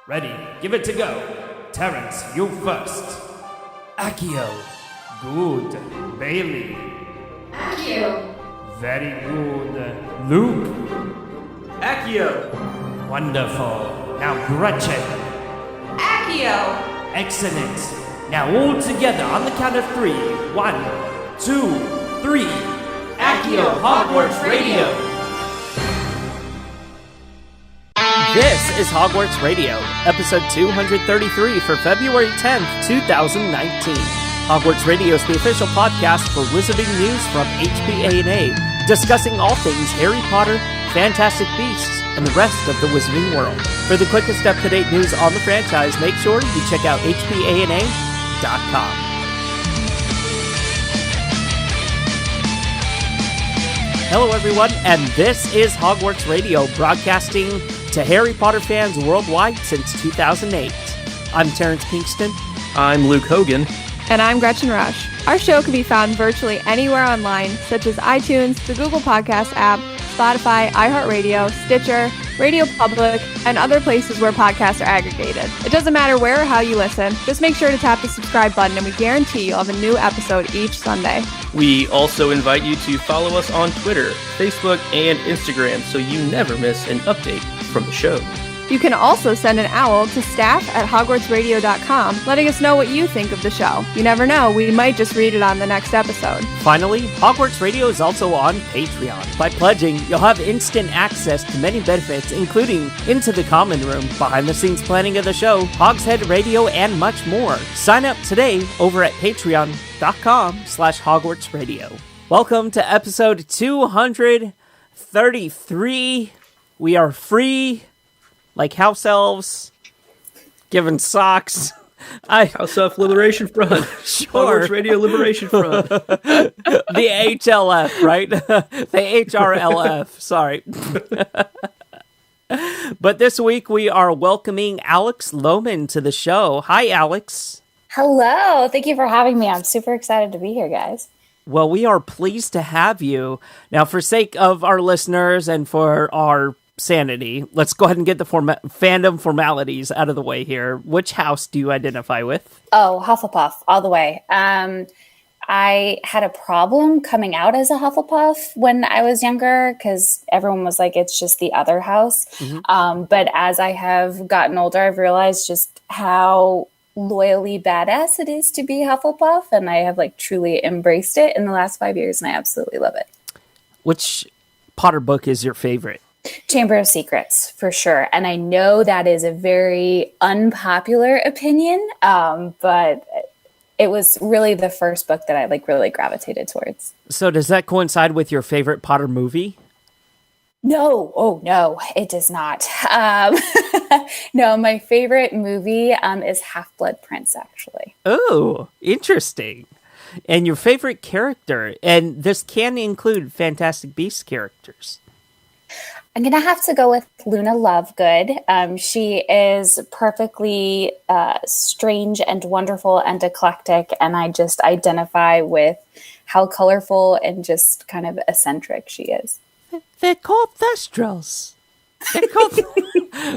Ready, give it to go. Terrence, you first. Accio. Good. Bailey. Accio. Very good. Luke. Accio. Wonderful. Now Gretchen. Accio. Excellent. Now all together on the count of 3. 1, 2, 3. Accio Hogwarts Radio. This is Hogwarts Radio, episode 233 for February 10th, 2019. Hogwarts Radio is the official podcast for wizarding news from HPA&A, discussing all things Harry Potter, Fantastic Beasts, and the rest of the wizarding world. For the quickest up-to-date news on the franchise, make sure you check out hpana.com. Hello everyone, and this is Hogwarts Radio, broadcasting to Harry Potter fans worldwide since 2008. I'm Terrence Pinkston. I'm Luke Hogan. And I'm Gretchen Rush. Our show can be found virtually anywhere online, such as iTunes, the Google Podcast app, Spotify, iHeartRadio, Stitcher, Radio Public, and other places where podcasts are aggregated. It doesn't matter where or how you listen, just make sure to tap the subscribe button and we guarantee you'll have a new episode each Sunday. We also invite you to follow us on Twitter, Facebook, and Instagram so you never miss an update from the show. You can also send an owl to staff@hogwartsradio.com, letting us know what you think of the show. You never know, we might just read it on the next episode. Finally, Hogwarts Radio is also on Patreon. By pledging, you'll have instant access to many benefits, including Into the Common Room, behind-the-scenes planning of the show, Hogshead Radio, and much more. Sign up today over at patreon.com/HogwartsRadio. Welcome to episode 233. We are free. Like house elves, given socks. House Elf Liberation Front. Sure. Hogwarts Radio Liberation Front. The HLF, right? The HRLF, sorry. But this week we are welcoming Alex Lohman to the show. Hi, Alex. Hello. Thank you for having me. I'm super excited to be here, guys. Well, we are pleased to have you. Now, for sake of our listeners and for our sanity, let's go ahead and get the fandom formalities out of the way here. Which house do you identify with? Oh, Hufflepuff, all the way. I had a problem coming out as a Hufflepuff when I was younger because everyone was like, it's just the other house. Mm-hmm. But as I have gotten older, I've realized just how loyally badass it is to be Hufflepuff, and I have like truly embraced it in the last 5 years, and I absolutely love it. Which Potter book is your favorite? Chamber of Secrets, for sure. And I know that is a very unpopular opinion, but it was really the first book that I like really gravitated towards. So does that coincide with your favorite Potter movie? No. Oh, no, it does not. No, my favorite movie is Half-Blood Prince, actually. Oh, interesting. And your favorite character? And this can include Fantastic Beasts characters. I'm going to have to go with Luna Lovegood. She is perfectly strange and wonderful and eclectic, and I just identify with how colorful and just kind of eccentric she is. They're called Thestrals.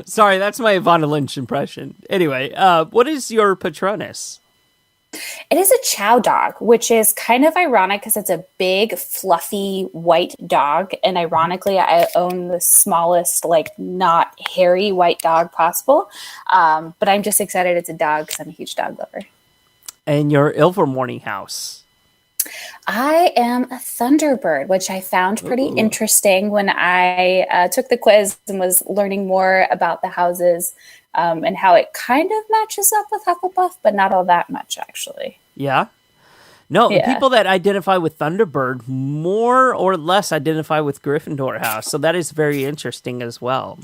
Sorry, that's my Ivana Lynch impression. Anyway, what is your Patronus? It is a chow dog, which is kind of ironic because it's a big, fluffy, white dog. And ironically, I own the smallest, like, not hairy white dog possible. But I'm just excited it's a dog because I'm a huge dog lover. And your Ilvermorny house? I am a Thunderbird, which I found pretty interesting when I took the quiz and was learning more about the houses. And how it kind of matches up with Hufflepuff, but not all that much, actually. Yeah? No, yeah. People that identify with Thunderbird more or less identify with Gryffindor House, so that is very interesting as well.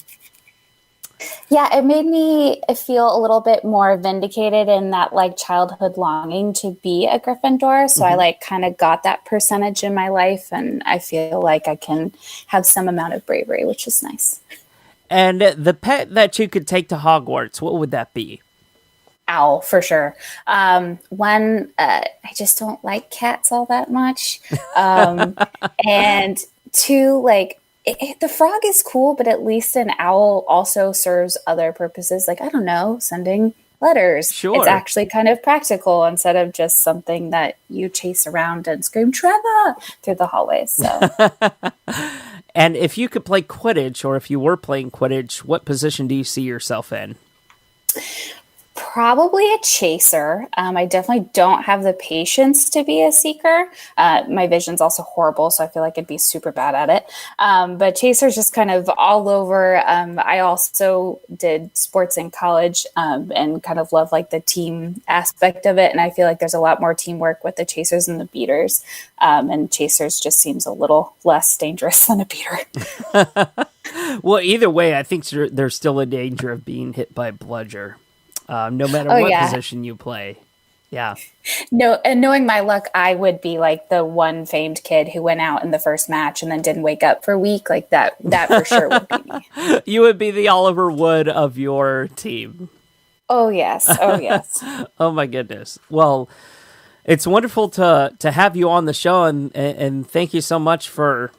Yeah, it made me feel a little bit more vindicated in that, like, childhood longing to be a Gryffindor, so I, like, kind of got that percentage in my life, and I feel like I can have some amount of bravery, which is nice. And the pet that you could take to Hogwarts, what would that be? Owl, for sure. One, I just don't like cats all that much. And two, like, The frog is cool, but at least an owl also serves other purposes, like, I don't know, sending letters. Sure. It's actually kind of practical instead of just something that you chase around and scream Trevor through the hallways. So. And if you could play Quidditch, or if you were playing Quidditch, what position do you see yourself in? Probably a chaser. I definitely don't have the patience to be a seeker. My vision's also horrible, so I feel like I'd be super bad at it. But chaser's just kind of all over. I also did sports in college and kind of love like the team aspect of it. And I feel like there's a lot more teamwork with the chasers and the beaters. And chasers just seems a little less dangerous than a beater. Well, either way, I think there's still a danger of being hit by a bludger. No matter what position you play. Yeah. No, and knowing my luck, I would be like the one famed kid who went out in the first match and then didn't wake up for a week. Like that for sure would be me. You would be the Oliver Wood of your team. Oh, yes. Oh, yes. Oh, my goodness. Well, it's wonderful to have you on the show, and thank you so much for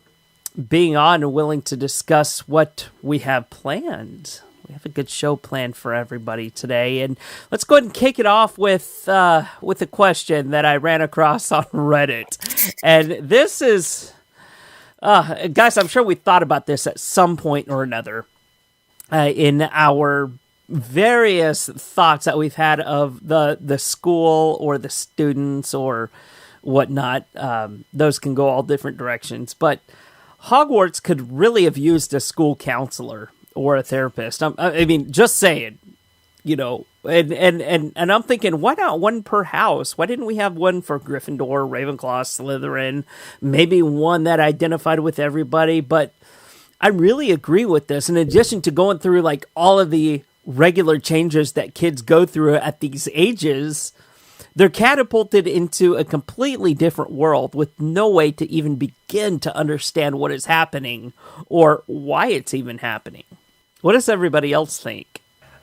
being on and willing to discuss what we have planned. We have a good show planned for everybody today, and let's go ahead and kick it off with a question that I ran across on Reddit. And this is, guys, I'm sure we thought about this at some point or another in our various thoughts that we've had of the school or the students or whatnot. Those can go all different directions, but Hogwarts could really have used a school counselor or a therapist. I mean, just saying, you know, and I'm thinking, why not one per house? Why didn't we have one for Gryffindor, Ravenclaw, Slytherin? Maybe one that identified with everybody. But I really agree with this. In addition to going through like all of the regular changes that kids go through at these ages, they're catapulted into a completely different world with no way to even begin to understand what is happening or why it's even happening. What does everybody else think?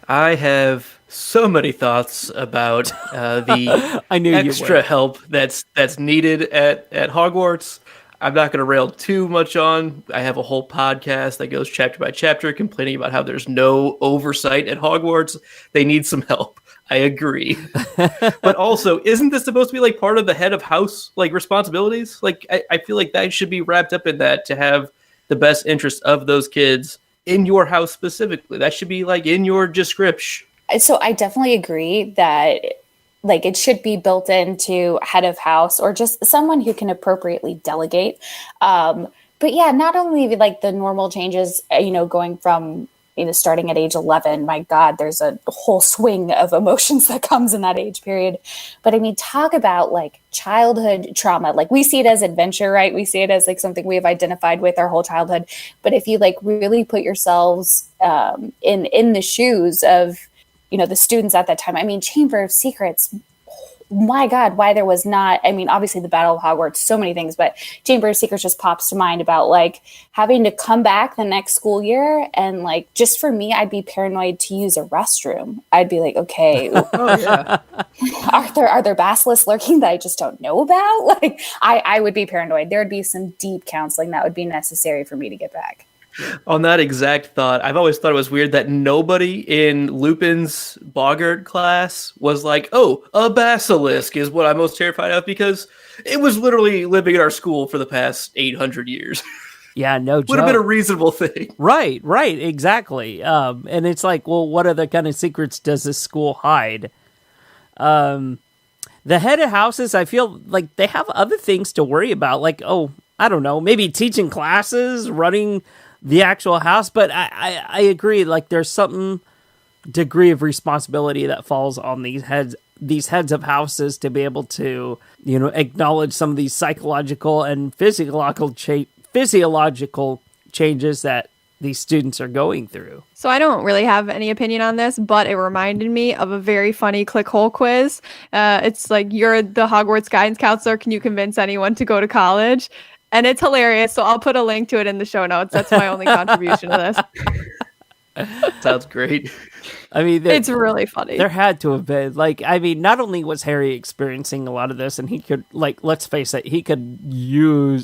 I have so many thoughts about the I knew extra help that's needed at Hogwarts. I'm not going to rail too much on. I have a whole podcast that goes chapter by chapter complaining about how there's no oversight at Hogwarts. They need some help. I agree. But also, isn't this supposed to be like part of the head of house like responsibilities? Like, I feel like that should be wrapped up in that to have the best interest of those kids in your house specifically. That should be like in your description. So I definitely agree that like it should be built into head of house or just someone who can appropriately delegate. But yeah, not only like the normal changes, you know, going from, you know, starting at age 11, my God, there's a whole swing of emotions that comes in that age period. But I mean, talk about like childhood trauma. Like we see it as adventure, right? We see it as like something we have identified with our whole childhood. But if you like really put yourselves in the shoes of, you know, the students at that time, I mean, Chamber of Secrets, my God, why there was not, I mean, obviously the Battle of Hogwarts, so many things, but Chamber of Secrets just pops to mind about like having to come back the next school year. And like, just for me, I'd be paranoid to use a restroom. I'd be like, okay, Oh, yeah. are there basilisks lurking that I just don't know about? Like I would be paranoid. There would be some deep counseling that would be necessary for me to get back. On that exact thought, I've always thought it was weird that nobody in Lupin's Boggart class was like, oh, a basilisk is what I'm most terrified of, because it was literally living in our school for the past 800 years. Yeah, no joke. Would have been a reasonable thing. Right, exactly. And it's like, well, what other kind of secrets does this school hide? The head of houses, I feel like they have other things to worry about. Like, oh, I don't know, maybe teaching classes, running the actual house. But I agree, like there's some degree of responsibility that falls on these heads of houses to be able to, you know, acknowledge some of these psychological and physiological changes that these students are going through. So I don't really have any opinion on this, but it reminded me of a very funny ClickHole quiz. It's like, you're the Hogwarts guidance counselor. Can you convince anyone to go to college? And it's hilarious. So I'll put a link to it in the show notes. That's my only contribution to this. Sounds great. I mean, it's really funny. There had to have been, like, I mean, not only was Harry experiencing a lot of this, and he could, like, let's face it, he could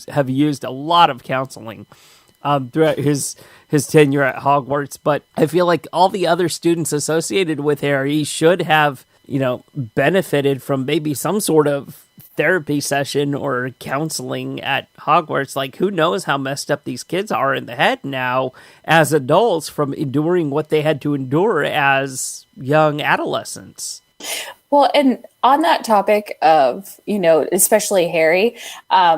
have used a lot of counseling. throughout his tenure at Hogwarts. But I feel like all the other students associated with Harry should have, benefited from maybe some sort of therapy session or counseling at Hogwarts. Like, who knows how messed up these kids are in the head now as adults from enduring what they had to endure as young adolescents. Well, and on that topic of, especially Harry,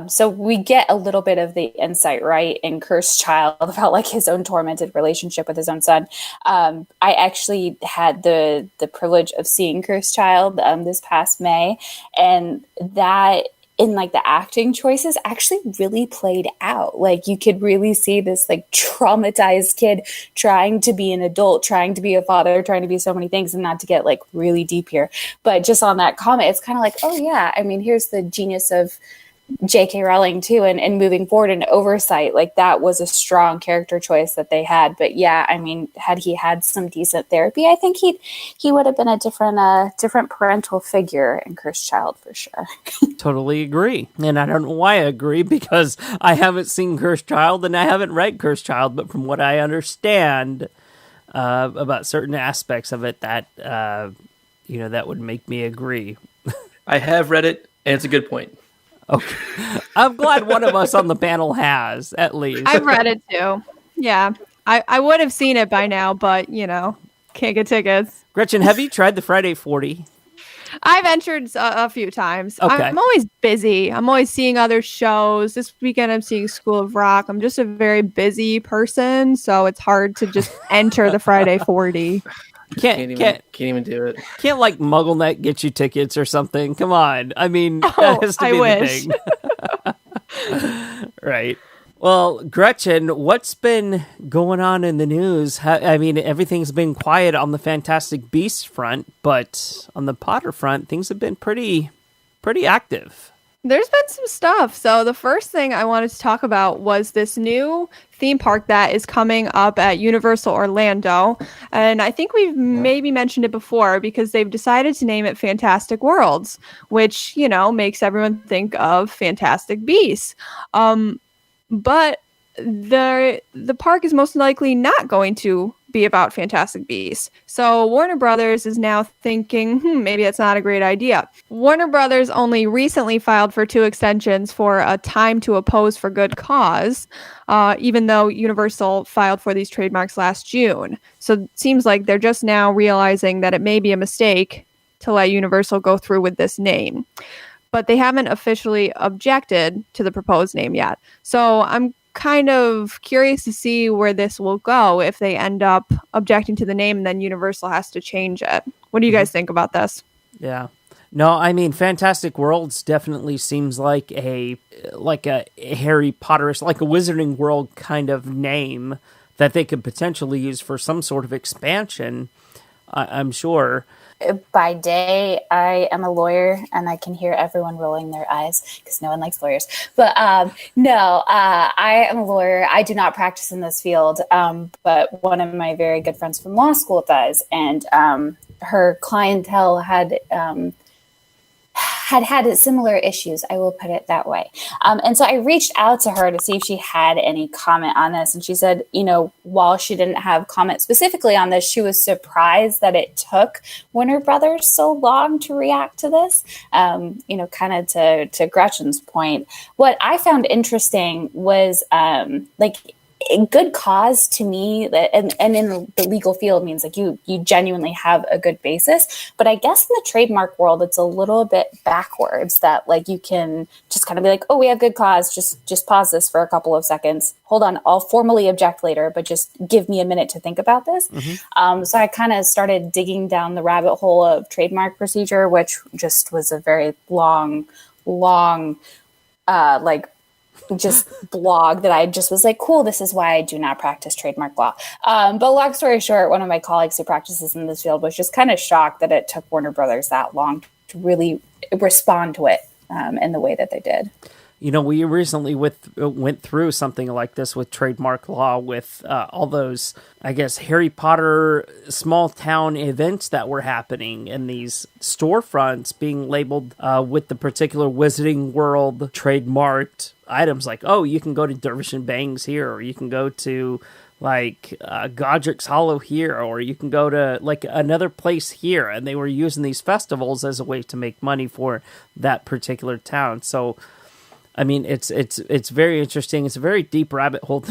so we get a little bit of the insight, right, in Cursed Child about like his own tormented relationship with his own son. I actually had the privilege of seeing Cursed Child this past May, and that in like the acting choices actually really played out. Like you could really see this like traumatized kid trying to be an adult, trying to be a father, trying to be so many things, and not to get like really deep here. But just on that comment, it's kind of like, oh yeah, I mean, here's the genius of J.K. Rowling too, and moving forward and oversight. Like that was a strong character choice that they had. But yeah, I mean, had he had some decent therapy, I think he would have been a different parental figure in Cursed Child for sure. Totally agree. And I don't know why I agree, because I haven't seen Cursed Child and I haven't read Cursed Child, but from what I understand about certain aspects of it, that that would make me agree. I have read it, and it's a good point. Okay. I'm glad one of us on the panel has, at least. I've read it too. Yeah. I would have seen it by now, but, can't get tickets. Gretchen, have you tried the Friday 40? I've entered a few times. Okay. I'm always busy. I'm always seeing other shows. This weekend I'm seeing School of Rock. I'm just a very busy person, so it's hard to just enter the Friday 40. Can't even do it. Can't like MuggleNet get you tickets or something? Come on. I mean, that has to I be wish. the thing. Right. Well, Gretchen, what's been going on in the news? I mean, everything's been quiet on the Fantastic Beasts front, but on the Potter front, things have been pretty active. There's been some stuff. So the first thing I wanted to talk about was this new theme park that is coming up at Universal Orlando. And I think we've maybe mentioned it before because they've decided to name it Fantastic Worlds, which, makes everyone think of Fantastic Beasts. But the park is most likely not going to be about Fantastic Beasts. So Warner Brothers is now thinking, maybe that's not a great idea. Warner Brothers only recently filed for 2 extensions for a time to oppose for good cause, even though Universal filed for these trademarks last June. So it seems like they're just now realizing that it may be a mistake to let Universal go through with this name. But they haven't officially objected to the proposed name yet. So I'm kind of curious to see where this will go if they end up objecting to the name and then Universal has to change it. What do you guys think about this? Yeah. No, I mean, Fantastic Worlds definitely seems like a Harry Potter-ish, like a Wizarding World kind of name that they could potentially use for some sort of expansion, I'm sure. By day, I am a lawyer, and I can hear everyone rolling their eyes because no one likes lawyers. But I am a lawyer. I do not practice in this field, but one of my very good friends from law school does, and her clientele had similar issues, I will put it that way. And so I reached out to her to see if she had any comment on this. And she said, while she didn't have comment specifically on this, she was surprised that it took Warner Brothers so long to react to this. Kind of to Gretchen's point. What I found interesting was a good cause to me, and in the legal field means like you genuinely have a good basis. But I guess in the trademark world, it's a little bit backwards that like you can just kind of be like, oh, we have good cause. Just pause this for a couple of seconds. Hold on, I'll formally object later, but just give me a minute to think about this. Mm-hmm. So I kind of started digging down the rabbit hole of trademark procedure, which just was a very long just blog that I just was like, cool, this is why I do not practice trademark law. But long story short, one of my colleagues who practices in this field was just kind of shocked that it took Warner Brothers that long to really respond to it in the way that they did. We recently went through something like this with trademark law with all those, I guess, Harry Potter small town events that were happening and these storefronts being labeled with the particular Wizarding World trademarked items like, oh, you can go to Dervish and Bangs here, or you can go to like Godric's Hollow here, or you can go to like another place here, and they were using these festivals as a way to make money for that particular town. So, I mean, it's very interesting. It's a very deep rabbit hole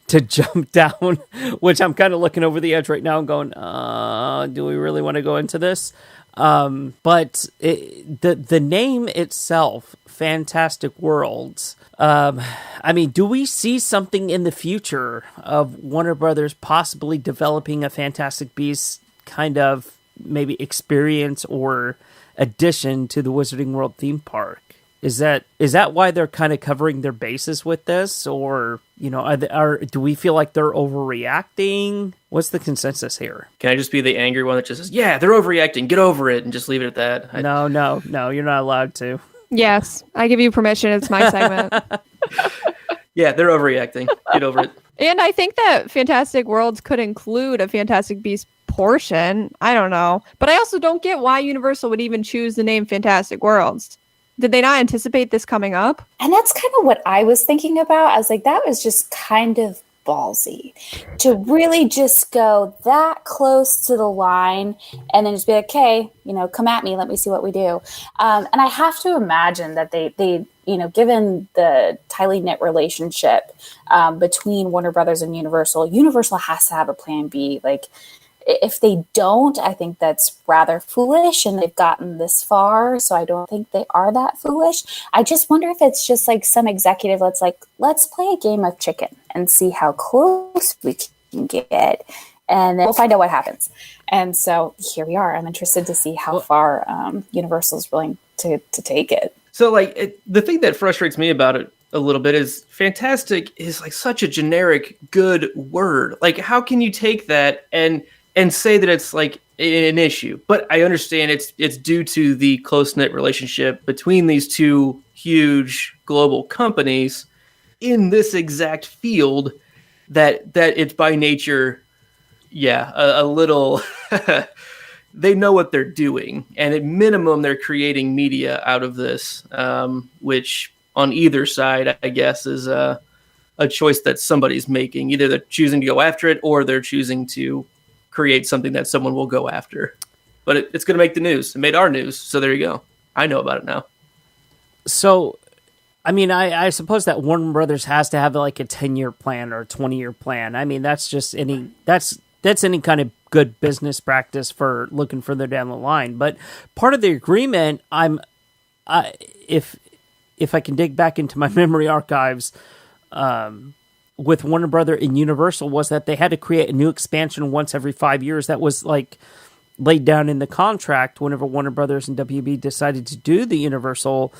to jump down, which I'm kind of looking over the edge right now and going, do we really want to go into this? But the name itself, Fantastic Worlds, I mean, do we see something in the future of Warner Brothers possibly developing a Fantastic Beasts kind of maybe experience or addition to the Wizarding World theme park? Is that why they're kind of covering their bases with this, or do we feel like they're overreacting? What's the consensus here? Can I just be the angry one that just says, "Yeah, they're overreacting. Get over it," and just leave it at that? No, you're not allowed to. Yes, I give you permission. It's my segment. Yeah, they're overreacting. Get over it. And I think that Fantastic Worlds could include a Fantastic Beasts portion. I don't know. But I also don't get why Universal would even choose the name Fantastic Worlds. Did they not anticipate this coming up? And that's kind of what I was thinking about. I was like, that was just kind of ballsy to really just go that close to the line and then just be like, okay, come at me. Let me see what we do. And I have to imagine that they given the tightly knit relationship between Warner Brothers and Universal has to have a plan B. Like, if they don't, I think that's rather foolish, and they've gotten this far, so I don't think they are that foolish. I just wonder if it's just like some executive let's play a game of chicken and see how close we can get, and then we'll find out what happens. And so here we are. I'm interested to see how far Universal's willing to take it. So, the thing that frustrates me about it a little bit is fantastic is like such a generic good word. Like, how can you take that and say that it's like an issue? But I understand it's due to the close-knit relationship between these two huge global companies in this exact field that it's by nature, a little they know what they're doing, and at minimum they're creating media out of this, which on either side, I guess, is a choice that somebody's making. Either they're choosing to go after it, or they're choosing to create something that someone will go after. But it's going to make the news. It made our news, so there you go. I know about it now. So, I mean, I suppose that Warner Brothers has to have like a 10-year plan or a 20-year plan. I mean, that's just that's any kind of good business practice for looking further down the line. But part of the agreement, if I can dig back into my memory archives, with Warner Brother and Universal, was that they had to create a new expansion once every 5 years. That was like laid down in the contract whenever Warner Brothers and WB decided to do the Universal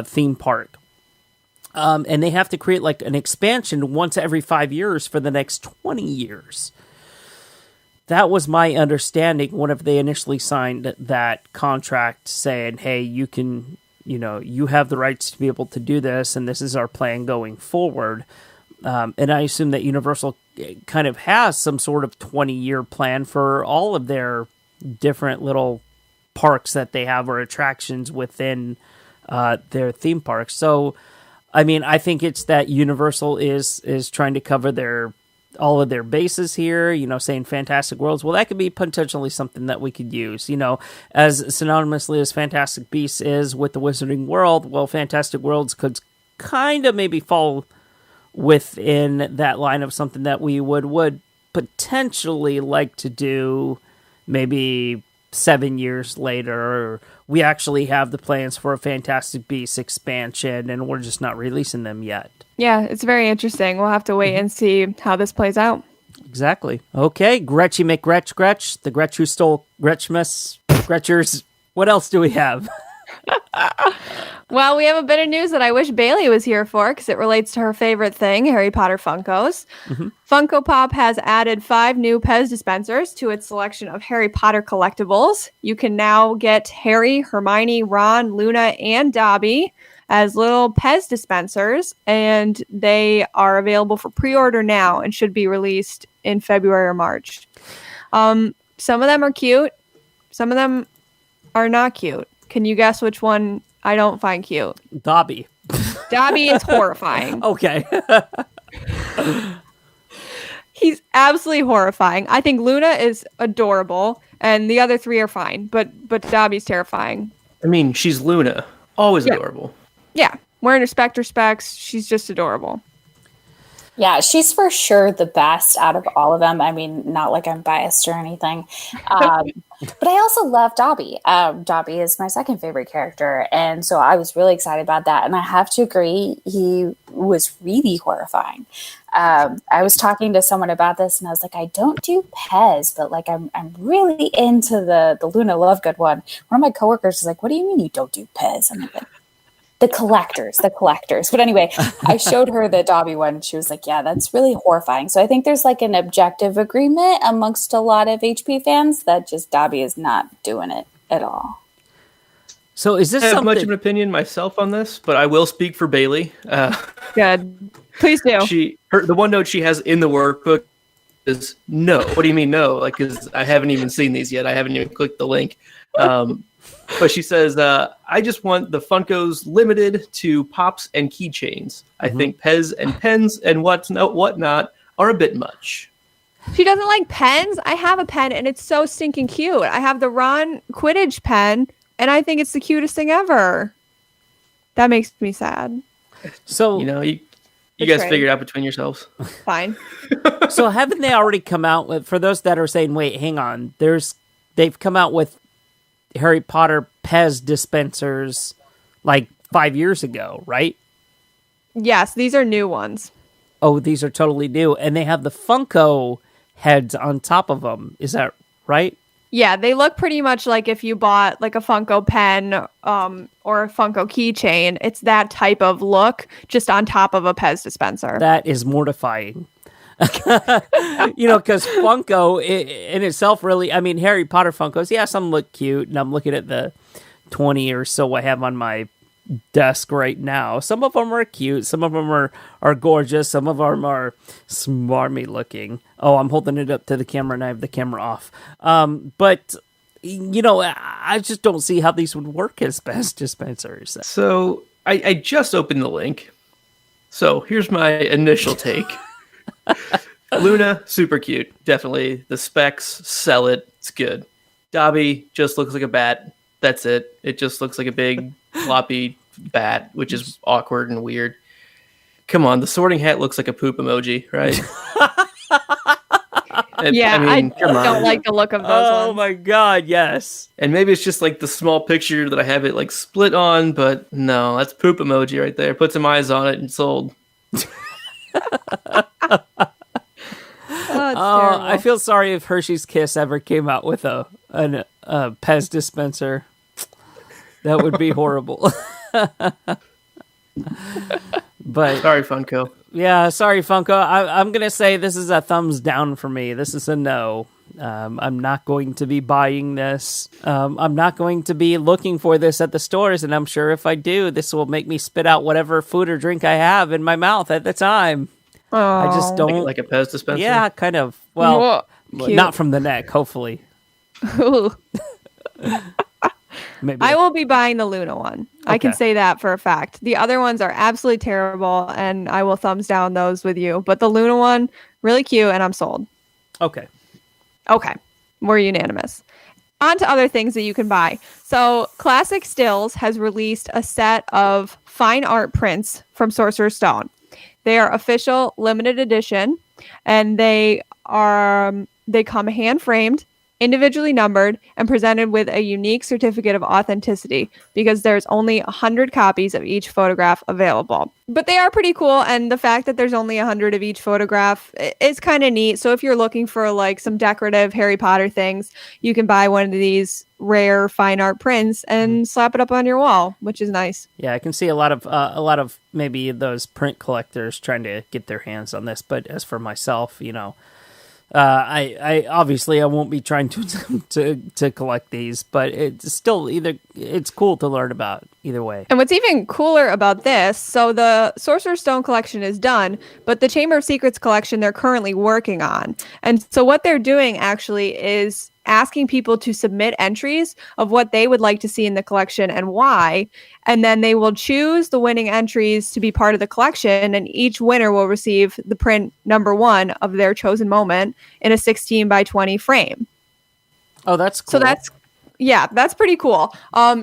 theme park. And they have to create like an expansion once every 5 years for the next 20 years. That was my understanding whenever they initially signed that contract, saying, hey, you can, you have the rights to be able to do this, and this is our plan going forward. And I assume that Universal kind of has some sort of 20-year plan for all of their different little parks that they have, or attractions within their theme parks. So, I mean, I think it's that Universal is trying to cover all of their bases here, saying Fantastic Worlds. Well, that could be potentially something that we could use, as synonymously as Fantastic Beasts is with the Wizarding World. Well, Fantastic Worlds could kind of maybe fall within that line of something that we would potentially like to do maybe 7 years later, or we actually have the plans for a Fantastic Beasts expansion and we're just not releasing them yet. Yeah, it's very interesting. We'll have to wait and see how this plays out. Exactly. Okay, Gretchy McGretch, the Gretch who stole Gretchmas, Gretchers. What else do we have? Well, we have a bit of news that I wish Bailey was here for, because it relates to her favorite thing, Harry Potter Funkos. Mm-hmm. Funko Pop has added 5 new PEZ dispensers to its selection of Harry Potter collectibles. You can now get Harry, Hermione, Ron, Luna, and Dobby as little PEZ dispensers, and they are available for pre-order now and should be released in February or March. Some of them are cute. Some of them are not cute. Can you guess which one I don't find cute? Dobby. Dobby is horrifying. Okay. He's absolutely horrifying. I think Luna is adorable, and the other three are fine, but Dobby's terrifying. I mean, she's Luna. Always adorable. Yeah. Wearing her Spectre specs, she's just adorable. Yeah, she's for sure the best out of all of them. I mean, not like I'm biased or anything. But I also love Dobby. Dobby is my second favorite character. And so I was really excited about that. And I have to agree, he was really horrifying. I was talking to someone about this and I was like, I don't do PEZ, but like I'm really into the Luna Lovegood one. One of my coworkers is like, what do you mean you don't do PEZ? I'm like, the collectors. But anyway, I showed her the Dobby one. She was like, yeah, that's really horrifying. So I think there's like an objective agreement amongst a lot of HP fans that just Dobby is not doing it at all. So is this I have something... much of an opinion myself on this, but I will speak for Bailey. Good. Please do. The one note she has in the workbook is no. What do you mean no? Like, because I haven't even seen these yet. I haven't even clicked the link. But she says, I just want the Funkos limited to pops and keychains. I think PEZ and pens and whatnot are a bit much. She doesn't like pens. I have a pen, and it's so stinking cute. I have the Ron Quidditch pen, and I think it's the cutest thing ever. That makes me sad. So you guys figure it out between yourselves. Fine. So haven't they already come out with, for those that are saying, wait, hang on, they've come out with Harry Potter PEZ dispensers like 5 years ago, right? Yes, these are new ones. Oh, these are totally new. And they have the Funko heads on top of them. Is that right? Yeah, they look pretty much like if you bought like a Funko pen or a Funko keychain. It's that type of look just on top of a PEZ dispenser. That is mortifying. Because Funko in itself really, I mean, Harry Potter Funkos, yeah, some look cute, and I'm looking at the 20 or so I have on my desk right now. Some of them are cute, some of them are gorgeous, some of them are smarmy looking. Oh, I'm holding it up to the camera and I have the camera off. But I just don't see how these would work as PEZ dispensers. So I just opened the link. So here's my initial take. Luna, super cute. Definitely. The specs sell it. It's good. Dobby just looks like a bat. That's it. It just looks like a big floppy bat, which is awkward and weird. Come on, the Sorting Hat looks like a poop emoji, right? I don't like the look of those ones. Oh my god, yes. And maybe it's just like the small picture that I have it like split on, but no, that's poop emoji right there. Put some eyes on it and sold. I feel sorry if Hershey's Kiss ever came out with a PEZ dispenser. That would be horrible. But sorry, Funko. Yeah, sorry, Funko. I'm gonna say this is a thumbs down for me. This is a no. I'm not going to be buying this. I'm not going to be looking for this at the stores, and I'm sure if I do, this will make me spit out whatever food or drink I have in my mouth at the time. I just don't like a PEZ dispenser. Yeah, kind of. Well, not from the neck, hopefully. Maybe I will be buying the Luna one. Okay. I can say that for a fact. The other ones are absolutely terrible, and I will thumbs down those with you. But the Luna one, really cute, and I'm sold. Okay. We're unanimous. On to other things that you can buy. So Classic Stills has released a set of fine art prints from Sorcerer's Stone. They are official limited edition, and they come hand framed, individually numbered, and presented with a unique certificate of authenticity because there's only 100 copies of each photograph available. But they are pretty cool, and the fact that there's only 100 of each photograph is kind of neat. So if you're looking for like some decorative Harry Potter things, you can buy one of these rare fine art prints and slap it up on your wall, which is nice. Yeah, I can see a lot of maybe those print collectors trying to get their hands on this. But as for myself, I obviously I won't be trying to collect these, but it's still it's cool to learn about either way. And what's even cooler about this, so the Sorcerer's Stone collection is done, but the Chamber of Secrets collection they're currently working on. And so what they're doing actually is asking people to submit entries of what they would like to see in the collection and why. And then they will choose the winning entries to be part of the collection, and each winner will receive the print number 1 of their chosen moment in a 16 by 20 frame. Oh, that's cool. So that's pretty cool.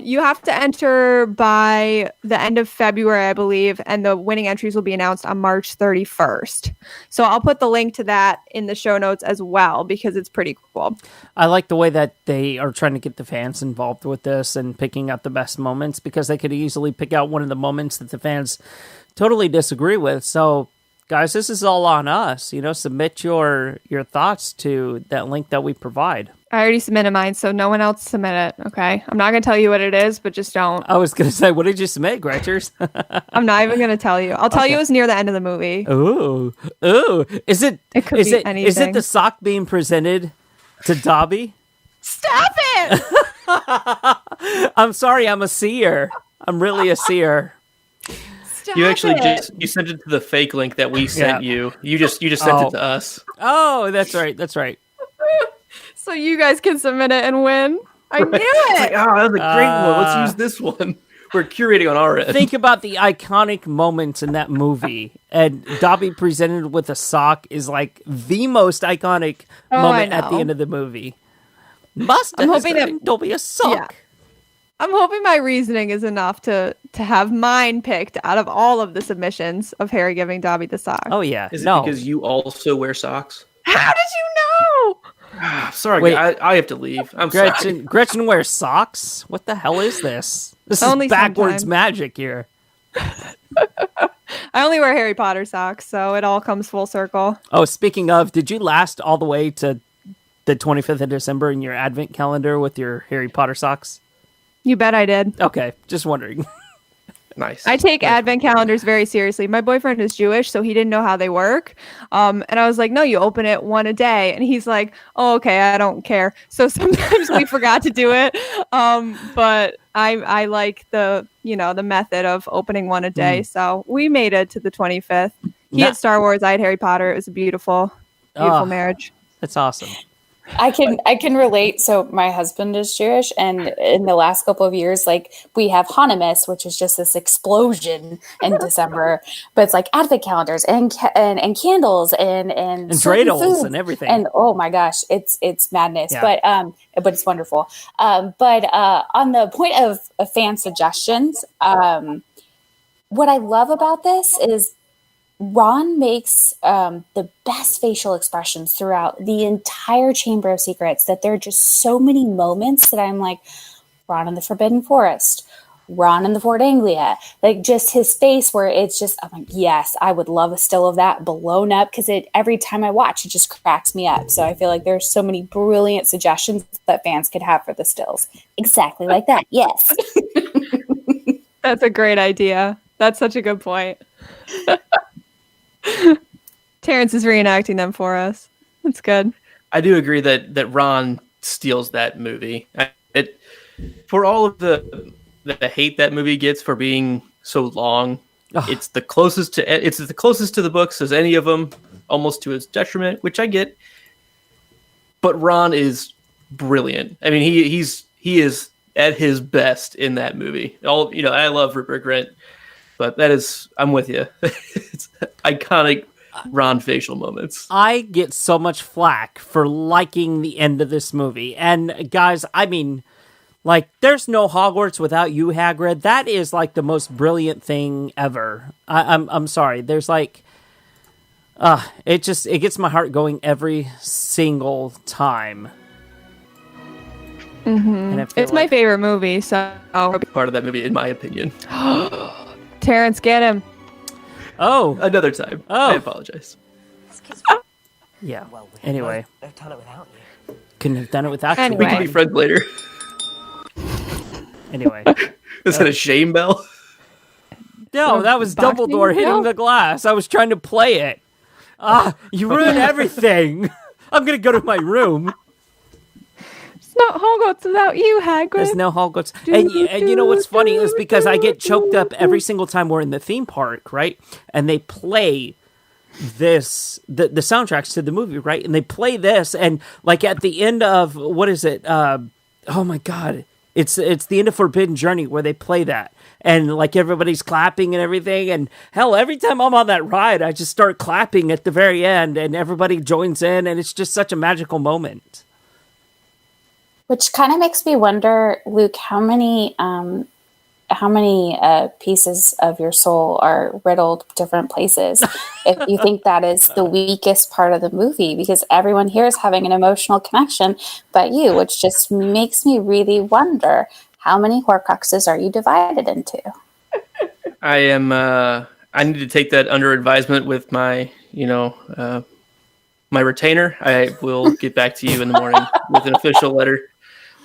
You have to enter by the end of February, I believe, and the winning entries will be announced on March 31st. So I'll put the link to that in the show notes as well, because it's pretty cool. I like the way that they are trying to get the fans involved with this and picking out the best moments, because they could easily pick out one of the moments that the fans totally disagree with. So, guys, this is all on us. Submit your thoughts to that link that we provide. I already submitted mine, so no one else submit it, okay? I'm not going to tell you what it is, but just don't. I was going to say, what did you submit, Gretchers? I'm not even going to tell you. I'll tell you it was near the end of the movie. Ooh. Is it anything. Is it the sock being presented to Dobby? Stop it! I'm sorry, I'm a seer. I'm really a seer. Stop You actually it. you sent it to the fake link that we sent you. You just sent it to us. Oh, that's right. So you guys can submit it and win. I knew It's it! like, oh, that was a great one. Let's use this one. We're curating on our end. Think about the iconic moments in that movie, and Dobby presented with a sock is like the most iconic moment at the end of the movie. I'm hoping that Dobby a sock. Yeah. I'm hoping my reasoning is enough to have mine picked out of all of the submissions of Harry giving Dobby the sock. Oh yeah, Is it because you also wear socks? How did you know? Sorry, Wait. I have to leave. I'm sorry. Gretchen wears socks? What the hell is this? This Only is backwards sometimes. magic here. I only wear Harry Potter socks, so it all comes full circle. Oh, speaking of, did you last all the way to the 25th of December in your advent calendar with your Harry Potter socks? You bet I did. Okay, just wondering. Nice. I take advent calendars very seriously. My boyfriend is Jewish, so he didn't know how they work. And I was like, no, you open it one a day. And he's like, oh, okay, I don't care. So sometimes we forgot to do it. But I like the method of opening one a day. So we made it to the 25th. He had Star Wars, I had Harry Potter. It was a beautiful marriage. That's awesome. I can relate. So my husband is Jewish, and in the last couple of years, like, we have Hanukkah, which is just this explosion in December. But it's like advent calendars and candles and dreidels foods and everything. And oh my gosh, it's madness. Yeah. But it's wonderful. But on the point of fan suggestions, what I love about this is Ron makes the best facial expressions throughout the entire Chamber of Secrets, that there are just so many moments that I'm like, Ron in the Forbidden Forest, Ron in the Fort Anglia, like just his face where it's just, I'm like, yes, I would love a still of that blown up, because every time I watch, it just cracks me up. So I feel like there's so many brilliant suggestions that fans could have for the stills. Exactly like that. Yes. That's a great idea. That's such a good point. Terrence is reenacting them for us. That's good. I do agree that Ron steals that movie. For all of the hate that movie gets for being so long, it's the closest to the books as any of them, almost to its detriment, which I get. But Ron is brilliant. I mean, he is at his best in that movie. I love Rupert Grint, but I'm with you. It's iconic Ron facial moments. I get so much flack for liking the end of this movie. And guys, I mean, like, there's no Hogwarts without you, Hagrid. That is like the most brilliant thing ever. I'm sorry. There's like, it gets my heart going every single time. Mm-hmm. It's my favorite movie, so Part of that movie, in my opinion. Terrence, get him. Oh, Another time. I apologize. yeah. Well, Anyway, I've done it without you. couldn't have done it without We Anyway. can be friends later. you. Anyway, Is that a shame bell? no, that was Boxing Dumbledore hitting bell? the glass. I was trying to play it. You ruined everything. I'm gonna go to my room. It's not Hogwarts without you, Hagrid. There's no Hogwarts. And you know what's funny is because I get choked up every single time we're in the theme park, right? And they play the soundtracks to the movie, right? And they play this, and like at the end of, what is it? Oh my God. It's the end of Forbidden Journey where they play that. And like everybody's clapping and everything. And hell, every time I'm on that ride, I just start clapping at the very end and everybody joins in. And it's just such a magical moment. Which kind of makes me wonder, Luke, how many pieces of your soul are riddled different places if you think that is the weakest part of the movie, because everyone here is having an emotional connection but you, which just makes me really wonder, how many Horcruxes are you divided into? I need to take that under advisement with my, my retainer. I will get back to you in the morning with an official letter.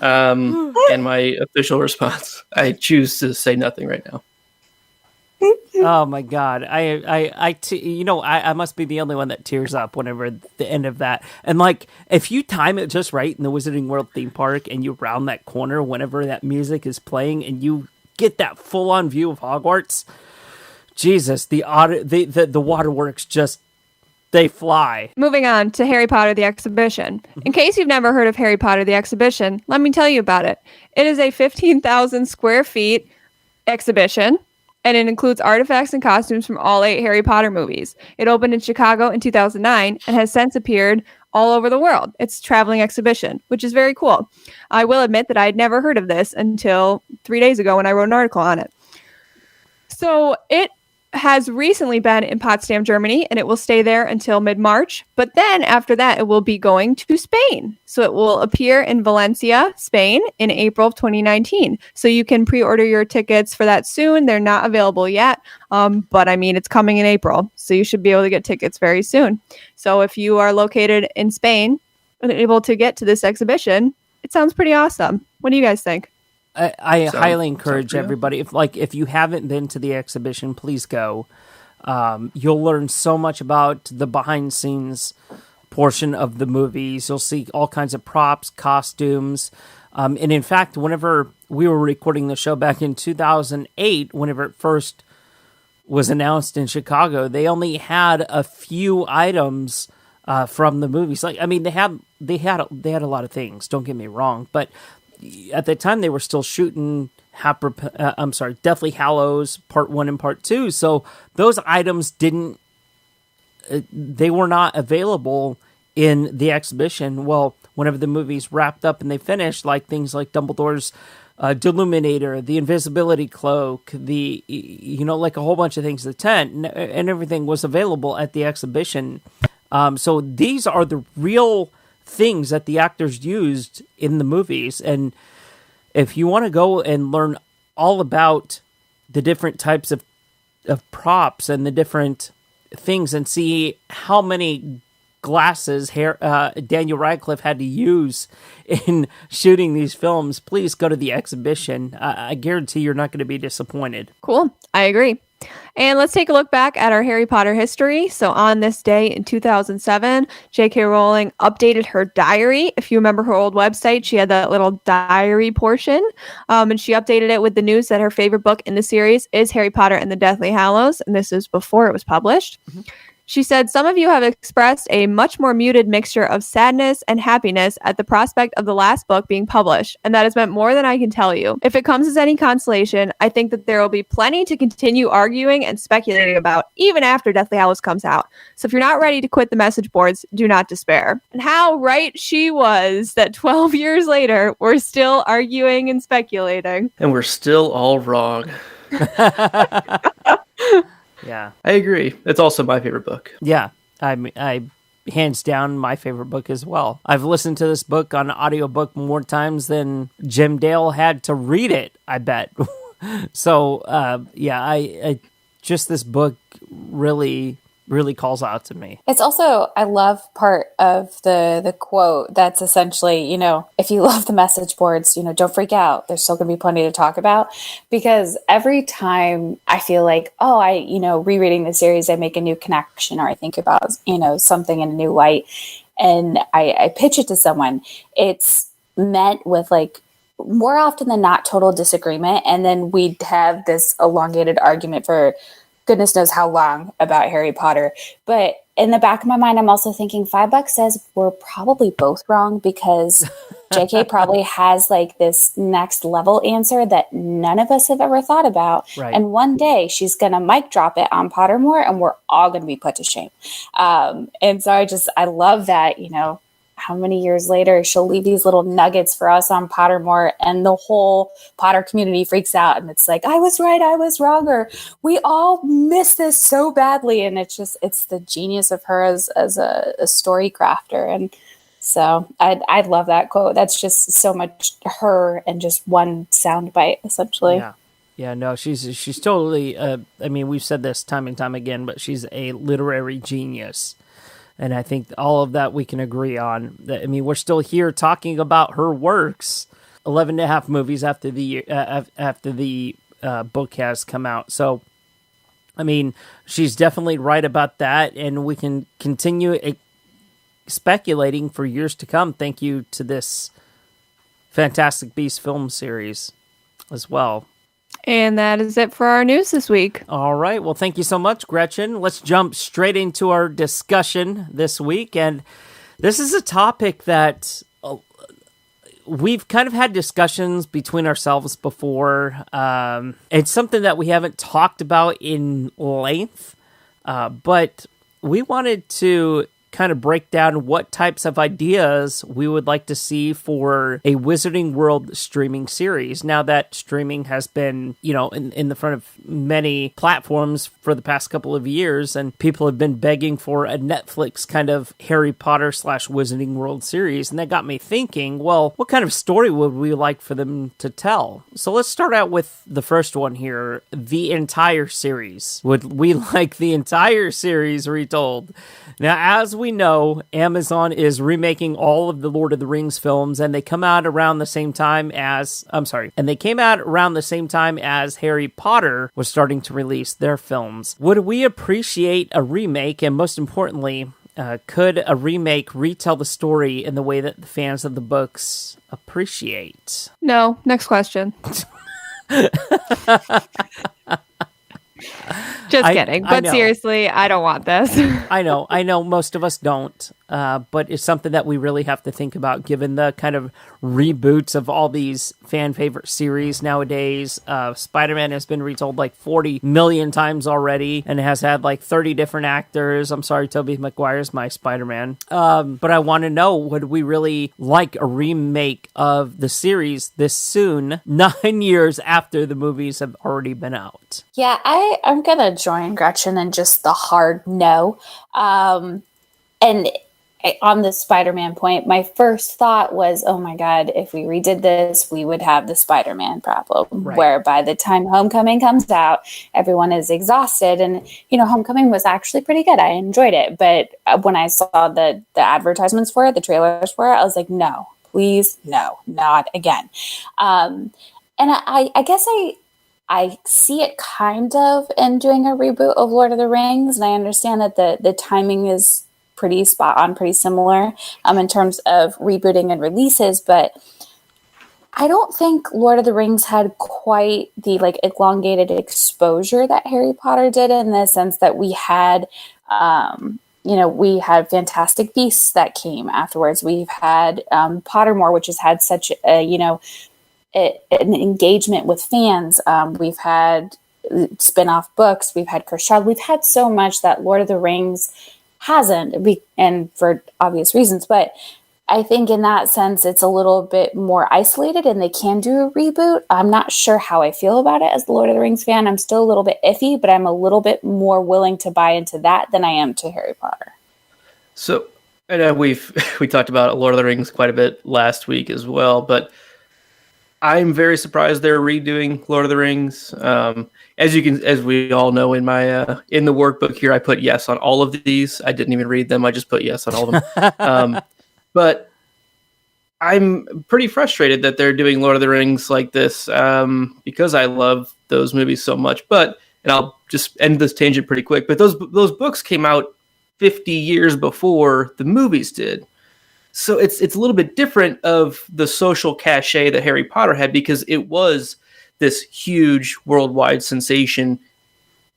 And my official response. I choose to say nothing right now. Oh my God. I must be the only one that tears up whenever the end of that. And like, if you time it just right in the Wizarding World theme park and you round that corner whenever that music is playing and you get that full on view of Hogwarts, Jesus, the waterworks just, they fly. Moving on to Harry Potter the Exhibition. In case you've never heard of Harry Potter the Exhibition, let me tell you about it. It is a 15,000 square feet exhibition, and it includes artifacts and costumes from all 8 Harry Potter movies. It opened in Chicago in 2009 and has since appeared all over the world. It's a traveling exhibition, which is very cool. I will admit that I had never heard of this until 3 days ago when I wrote an article on it. So it has recently been in Potsdam, Germany, and it will stay there until mid-March. But then after that, it will be going to Spain. So it will appear in Valencia, Spain in April of 2019. So you can pre-order your tickets for that soon. They're not available yet. But I mean, it's coming in April. So you should be able to get tickets very soon. So if you are located in Spain and able to get to this exhibition, it sounds pretty awesome. What do you guys think? I highly encourage everybody, if you haven't been to the exhibition, please go. You'll learn so much about the behind scenes portion of the movies. You'll see all kinds of props, costumes. And in fact, whenever we were recording the show back in 2008, whenever it first was announced in Chicago, they only had a few items from the movies. Like, I mean, they had a lot of things, don't get me wrong, but at the time they were still shooting Deathly Hallows Part 1 and Part 2, so those items they were not available in the exhibition. Well, whenever the movies wrapped up and they finished, like things like Dumbledore's Deluminator, the invisibility cloak, like a whole bunch of things, the tent, and everything was available at the exhibition. So these are the real things that the actors used in the movies. And if you want to go and learn all about the different types of props and the different things and see how many glasses Daniel Radcliffe had to use in shooting these films, please go to the exhibition. I guarantee you're not going to be disappointed. Cool. I agree. And let's take a look back at our Harry Potter history. So on this day in 2007, J.K. Rowling updated her diary. If you remember her old website, she had that little diary portion. And she updated it with the news that her favorite book in the series is Harry Potter and the Deathly Hallows. And this is before it was published. Mm-hmm. She said, "Some of you have expressed a much more muted mixture of sadness and happiness at the prospect of the last book being published, and that has meant more than I can tell you. If it comes as any consolation, I think that there will be plenty to continue arguing and speculating about, even after Deathly Hallows comes out. So if you're not ready to quit the message boards, do not despair." And how right she was that 12 years later, we're still arguing and speculating. And we're still all wrong. Yeah, I agree. It's also my favorite book. Yeah, I hands down my favorite book as well. I've listened to this book on audiobook more times than Jim Dale had to read it, I bet. So, I just this book really calls out to me. It's also, I love part of the quote that's essentially, if you love the message boards, don't freak out. There's still going to be plenty to talk about. Because every time I feel like, rereading the series, I make a new connection or I think about, something in a new light and I pitch it to someone. It's met with like more often than not total disagreement, and then we'd have this elongated argument for goodness knows how long about Harry Potter. But in the back of my mind, I'm also thinking $5 says we're probably both wrong, because JK probably has like this next level answer that none of us have ever thought about. Right. And one day she's going to mic drop it on Pottermore and we're all going to be put to shame. And so I love that, you know, how many years later she'll leave these little nuggets for us on Pottermore, and the whole Potter community freaks out, and it's like, I was right, I was wrong, or we all miss this so badly. And it's the genius of her as a story crafter. And so I love that quote. That's just so much her and just one soundbite, essentially. Yeah, no, she's totally, I mean, we've said this time and time again, but she's a literary genius. And I think all of that we can agree on. I mean, we're still here talking about her works 11 and a half movies after the book has come out. So, I mean, she's definitely right about that, and we can continue speculating for years to come. Thank you to this Fantastic Beasts film series as well. And that is it for our news this week. All right. Well, thank you so much, Gretchen. Let's jump straight into our discussion this week. And this is a topic that we've kind of had discussions between ourselves before. It's something that we haven't talked about in length, but we wanted to kind of break down what types of ideas we would like to see for a Wizarding World streaming series. Now that streaming has been, you know, in the front of many platforms for the past couple of years, and people have been begging for a Netflix kind of Harry Potter / Wizarding World series. And that got me thinking, well, what kind of story would we like for them to tell? So let's start out with the first one here, the entire series. Would we like the entire series retold? Now, as we know, Amazon is remaking all of the Lord of the Rings films, and they come out around the same time as, Harry Potter was starting to release their films. Would we appreciate a remake, and most importantly, could a remake retell the story in the way that the fans of the books appreciate? No. Next question. Just kidding. But seriously, I don't want this. I know most of us don't. But it's something that we really have to think about, given the kind of reboots of all these fan favorite series nowadays. Spider-Man has been retold like 40 million times already, and it has had like 30 different actors. I'm sorry, Tobey Maguire's my Spider-Man. But I want to know, would we really like a remake of the series this soon, 9 years after the movies have already been out? Yeah, I'm going to join Gretchen in just the hard no. And on the Spider-Man point, my first thought was, oh my God, if we redid this, we would have the Spider-Man problem, right, where by the time Homecoming comes out, everyone is exhausted. And, you know, Homecoming was actually pretty good. I enjoyed it. But when I saw the advertisements for it, the trailers for it, I was like, no, please, no, not again. And I guess I see it kind of in doing a reboot of Lord of the Rings, and I understand that the timing is pretty spot on, pretty similar in terms of rebooting and releases, but I don't think Lord of the Rings had quite the like elongated exposure that Harry Potter did, in the sense that we had we had Fantastic Beasts that came afterwards. We've had Pottermore, which has had such a an engagement with fans. We've had spin-off books. We've had Cursed Child. We've had so much that Lord of the Rings hasn't, and for obvious reasons. But I think in that sense, it's a little bit more isolated, and they can do a reboot. I'm not sure how I feel about it as the Lord of the Rings fan. I'm still a little bit iffy, but I'm a little bit more willing to buy into that than I am to Harry Potter. So, I know we talked about Lord of the Rings quite a bit last week as well, but I'm very surprised they're redoing Lord of the Rings. As we all know, in my in the workbook here, I put yes on all of these. I didn't even read them. I just put yes on all of them. But I'm pretty frustrated that they're doing Lord of the Rings like this, because I love those movies so much. And I'll just end this tangent pretty quick. But those books came out 50 years before the movies did. So it's a little bit different of the social cachet that Harry Potter had, because it was this huge worldwide sensation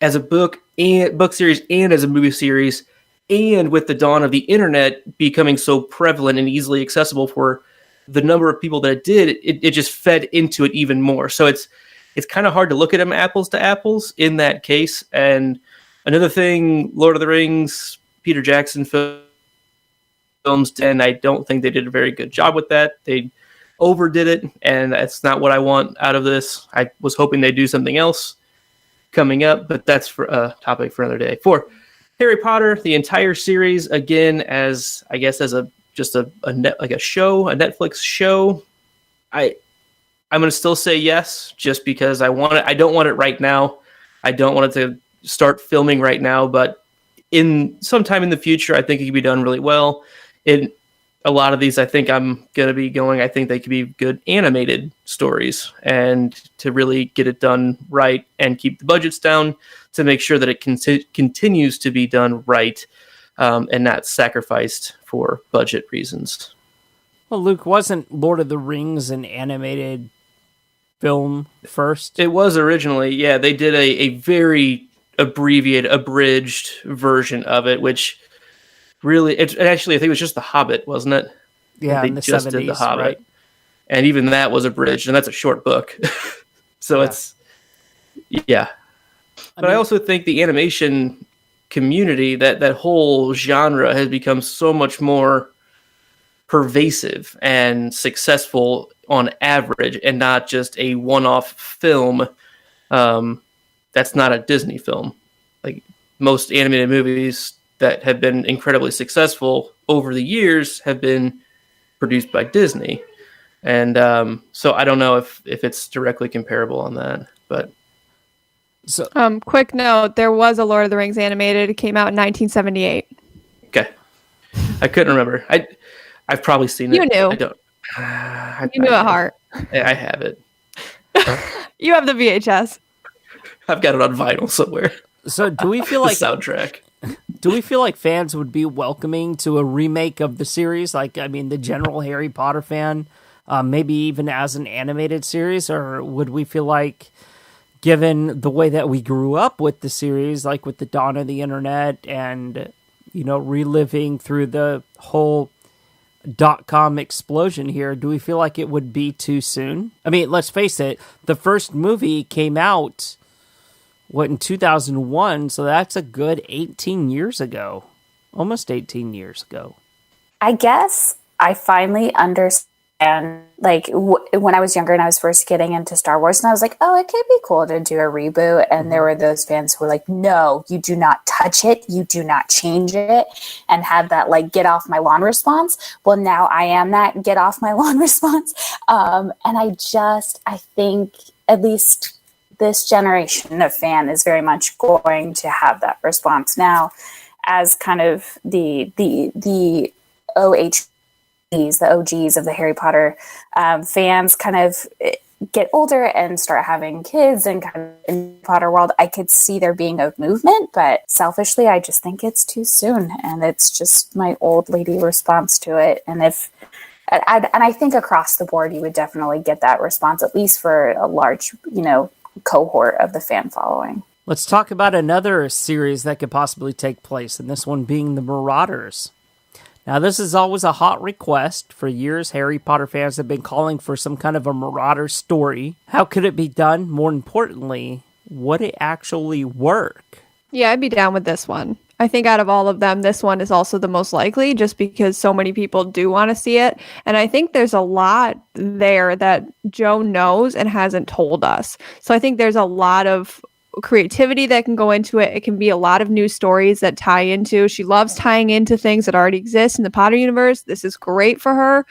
as a book series and as a movie series, and with the dawn of the internet becoming so prevalent and easily accessible for the number of people that it did, it just fed into it even more. So it's kind of hard to look at them apples to apples in that case. And another thing, Lord of the Rings, Peter Jackson films, and I don't think they did a very good job with that. They overdid it, and that's not what I want out of this. I was hoping they'd do something else coming up, but that's for a topic for another day. For Harry Potter, the entire series, again, as I guess as a Netflix show, I'm going to still say yes, just because I want it. I don't want it right now. I don't want it to start filming right now, but in sometime in the future, I think it could be done really well. In a lot of these, I think I'm going to be going, I think they could be good animated stories, and to really get it done right and keep the budgets down to make sure that it continues to be done right, and not sacrificed for budget reasons. Well, Luke, wasn't Lord of the Rings an animated film first? It was originally, yeah. They did a very abbreviated, abridged version of it, which really, actually, I think it was just The Hobbit, wasn't it? Yeah, they in the just 70s, did The Hobbit. right? And even that was abridged, and that's a short book. So it's, yeah. But I also think the animation community, that whole genre has become so much more pervasive and successful on average, and not just a one-off film that's not a Disney film. Like most animated movies that have been incredibly successful over the years have been produced by Disney. And so I don't know if it's directly comparable on that, but... So, quick note, there was a Lord of the Rings animated. It came out in 1978. Okay. I couldn't remember. I've probably seen it. You knew. I don't. You knew at heart. I have it. You have the VHS. I've got it on vinyl somewhere. So do we feel The like soundtrack. Do we feel like fans would be welcoming to a remake of the series? Like, I mean, the general Harry Potter fan, maybe even as an animated series, or would we feel like, given the way that we grew up with the series, like with the dawn of the internet and, you know, reliving through the whole .com explosion here, do we feel like it would be too soon? I mean, let's face it, the first movie came out, in 2001, so that's a good 18 years ago. Almost 18 years ago. I guess I finally understand, like, when I was younger and I was first getting into Star Wars, and I was like, oh, it could be cool to do a reboot. And there were those fans who were like, no, you do not touch it. You do not change it. And had that, like, get off my lawn response. Well, now I am that get off my lawn response. And I think at least this generation of fan is very much going to have that response now, as kind of the OGs, the OGs of the Harry Potter fans kind of get older and start having kids and kind of in the Potter world. I could see there being a movement, but selfishly, I just think it's too soon, and it's just my old lady response to it. And I think across the board, you would definitely get that response, at least for a large, cohort of the fan following. Let's talk about another series that could possibly take place, and this one being the Marauders. Now, this is always a hot request. For years, Harry Potter fans have been calling for some kind of a Marauder story. How could it be done? More importantly, would it actually work? Yeah, I'd be down with this one. I think out of all of them, this one is also the most likely, just because so many people do want to see it. And I think there's a lot there that Joe knows and hasn't told us. So I think there's a lot of creativity that can go into it. It can be a lot of new stories that tie into. She loves tying into things that already exist in the Potter universe. This is great for her.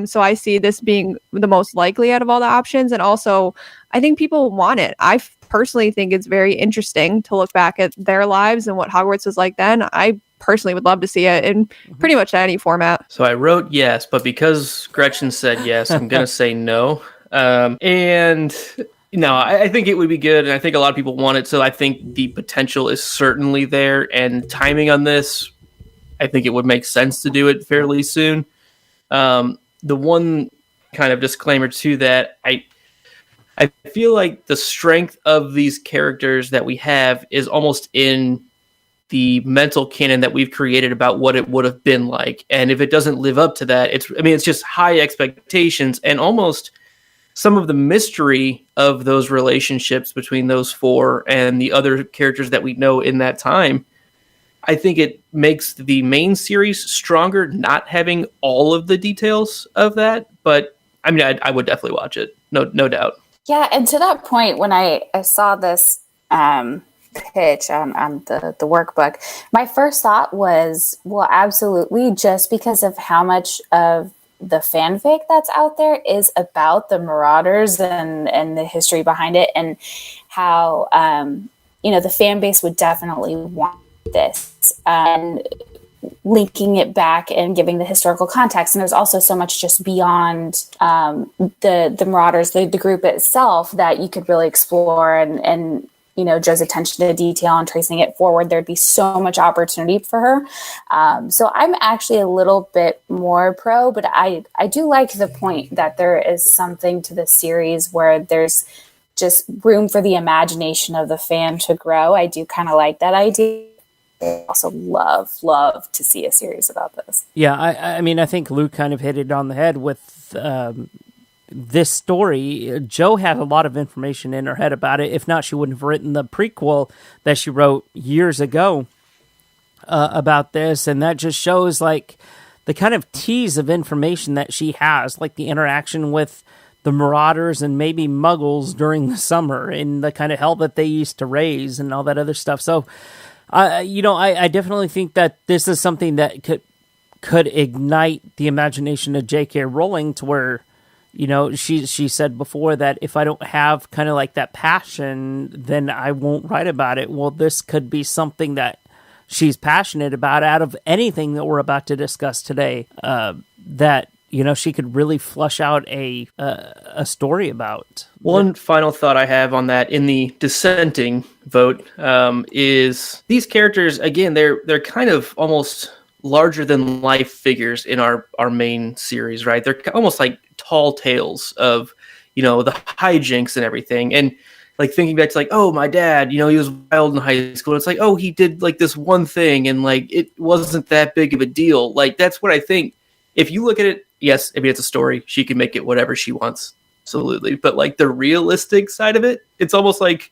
So I see this being the most likely out of all the options. And also, I think people want it. I personally think it's very interesting to look back at their lives and what Hogwarts was like then. I personally would love to see it in pretty much any format. So I wrote yes, but because Gretchen said yes, I'm going to say no. I think it would be good, and I think a lot of people want it, so I think the potential is certainly there, and timing on this, I think it would make sense to do it fairly soon. The one kind of disclaimer to that, I feel like the strength of these characters that we have is almost in the mental canon that we've created about what it would have been like. And if it doesn't live up to that, it's just high expectations, and almost some of the mystery of those relationships between those four and the other characters that we know in that time. I think it makes the main series stronger, not having all of the details of that. But I mean, I would definitely watch it. No doubt. Yeah, and to that point, when I saw this pitch on the workbook, my first thought was, well, absolutely, just because of how much of the fanfic that's out there is about the Marauders and the history behind it, and how the fan base would definitely want this, and linking it back and giving the historical context. And there's also so much just beyond the Marauders, the group itself, that you could really explore, and Joe's attention to detail and tracing it forward, there'd be so much opportunity for her. So I'm actually a little bit more pro, but I do like the point that there is something to the series where there's just room for the imagination of the fan to grow. I do kind of like that idea. I also love to see a series about this. Yeah, I mean, I think Luke kind of hit it on the head with this story. Joe had a lot of information in her head about it. If not, she wouldn't have written the prequel that she wrote years ago about this. And that just shows like the kind of tease of information that she has, like the interaction with the Marauders and maybe Muggles during the summer, and the kind of hell that they used to raise and all that other stuff. So, I definitely think that this is something that could ignite the imagination of J.K. Rowling to where, she said before that if I don't have kind of like that passion, then I won't write about it. Well, this could be something that she's passionate about out of anything that we're about to discuss today, that, she could really flush out a story about. One final thought I have on that in the dissenting vote is these characters, again, they're kind of almost larger than life figures in our main series, right? They're almost like tall tales of, the hijinks and everything. And like thinking back to like, oh, my dad, he was wild in high school. It's like, oh, he did like this one thing and like it wasn't that big of a deal. Like that's what I think. If you look at it, yes, I mean, it's a story. She can make it whatever she wants. Absolutely. But like the realistic side of it, it's almost like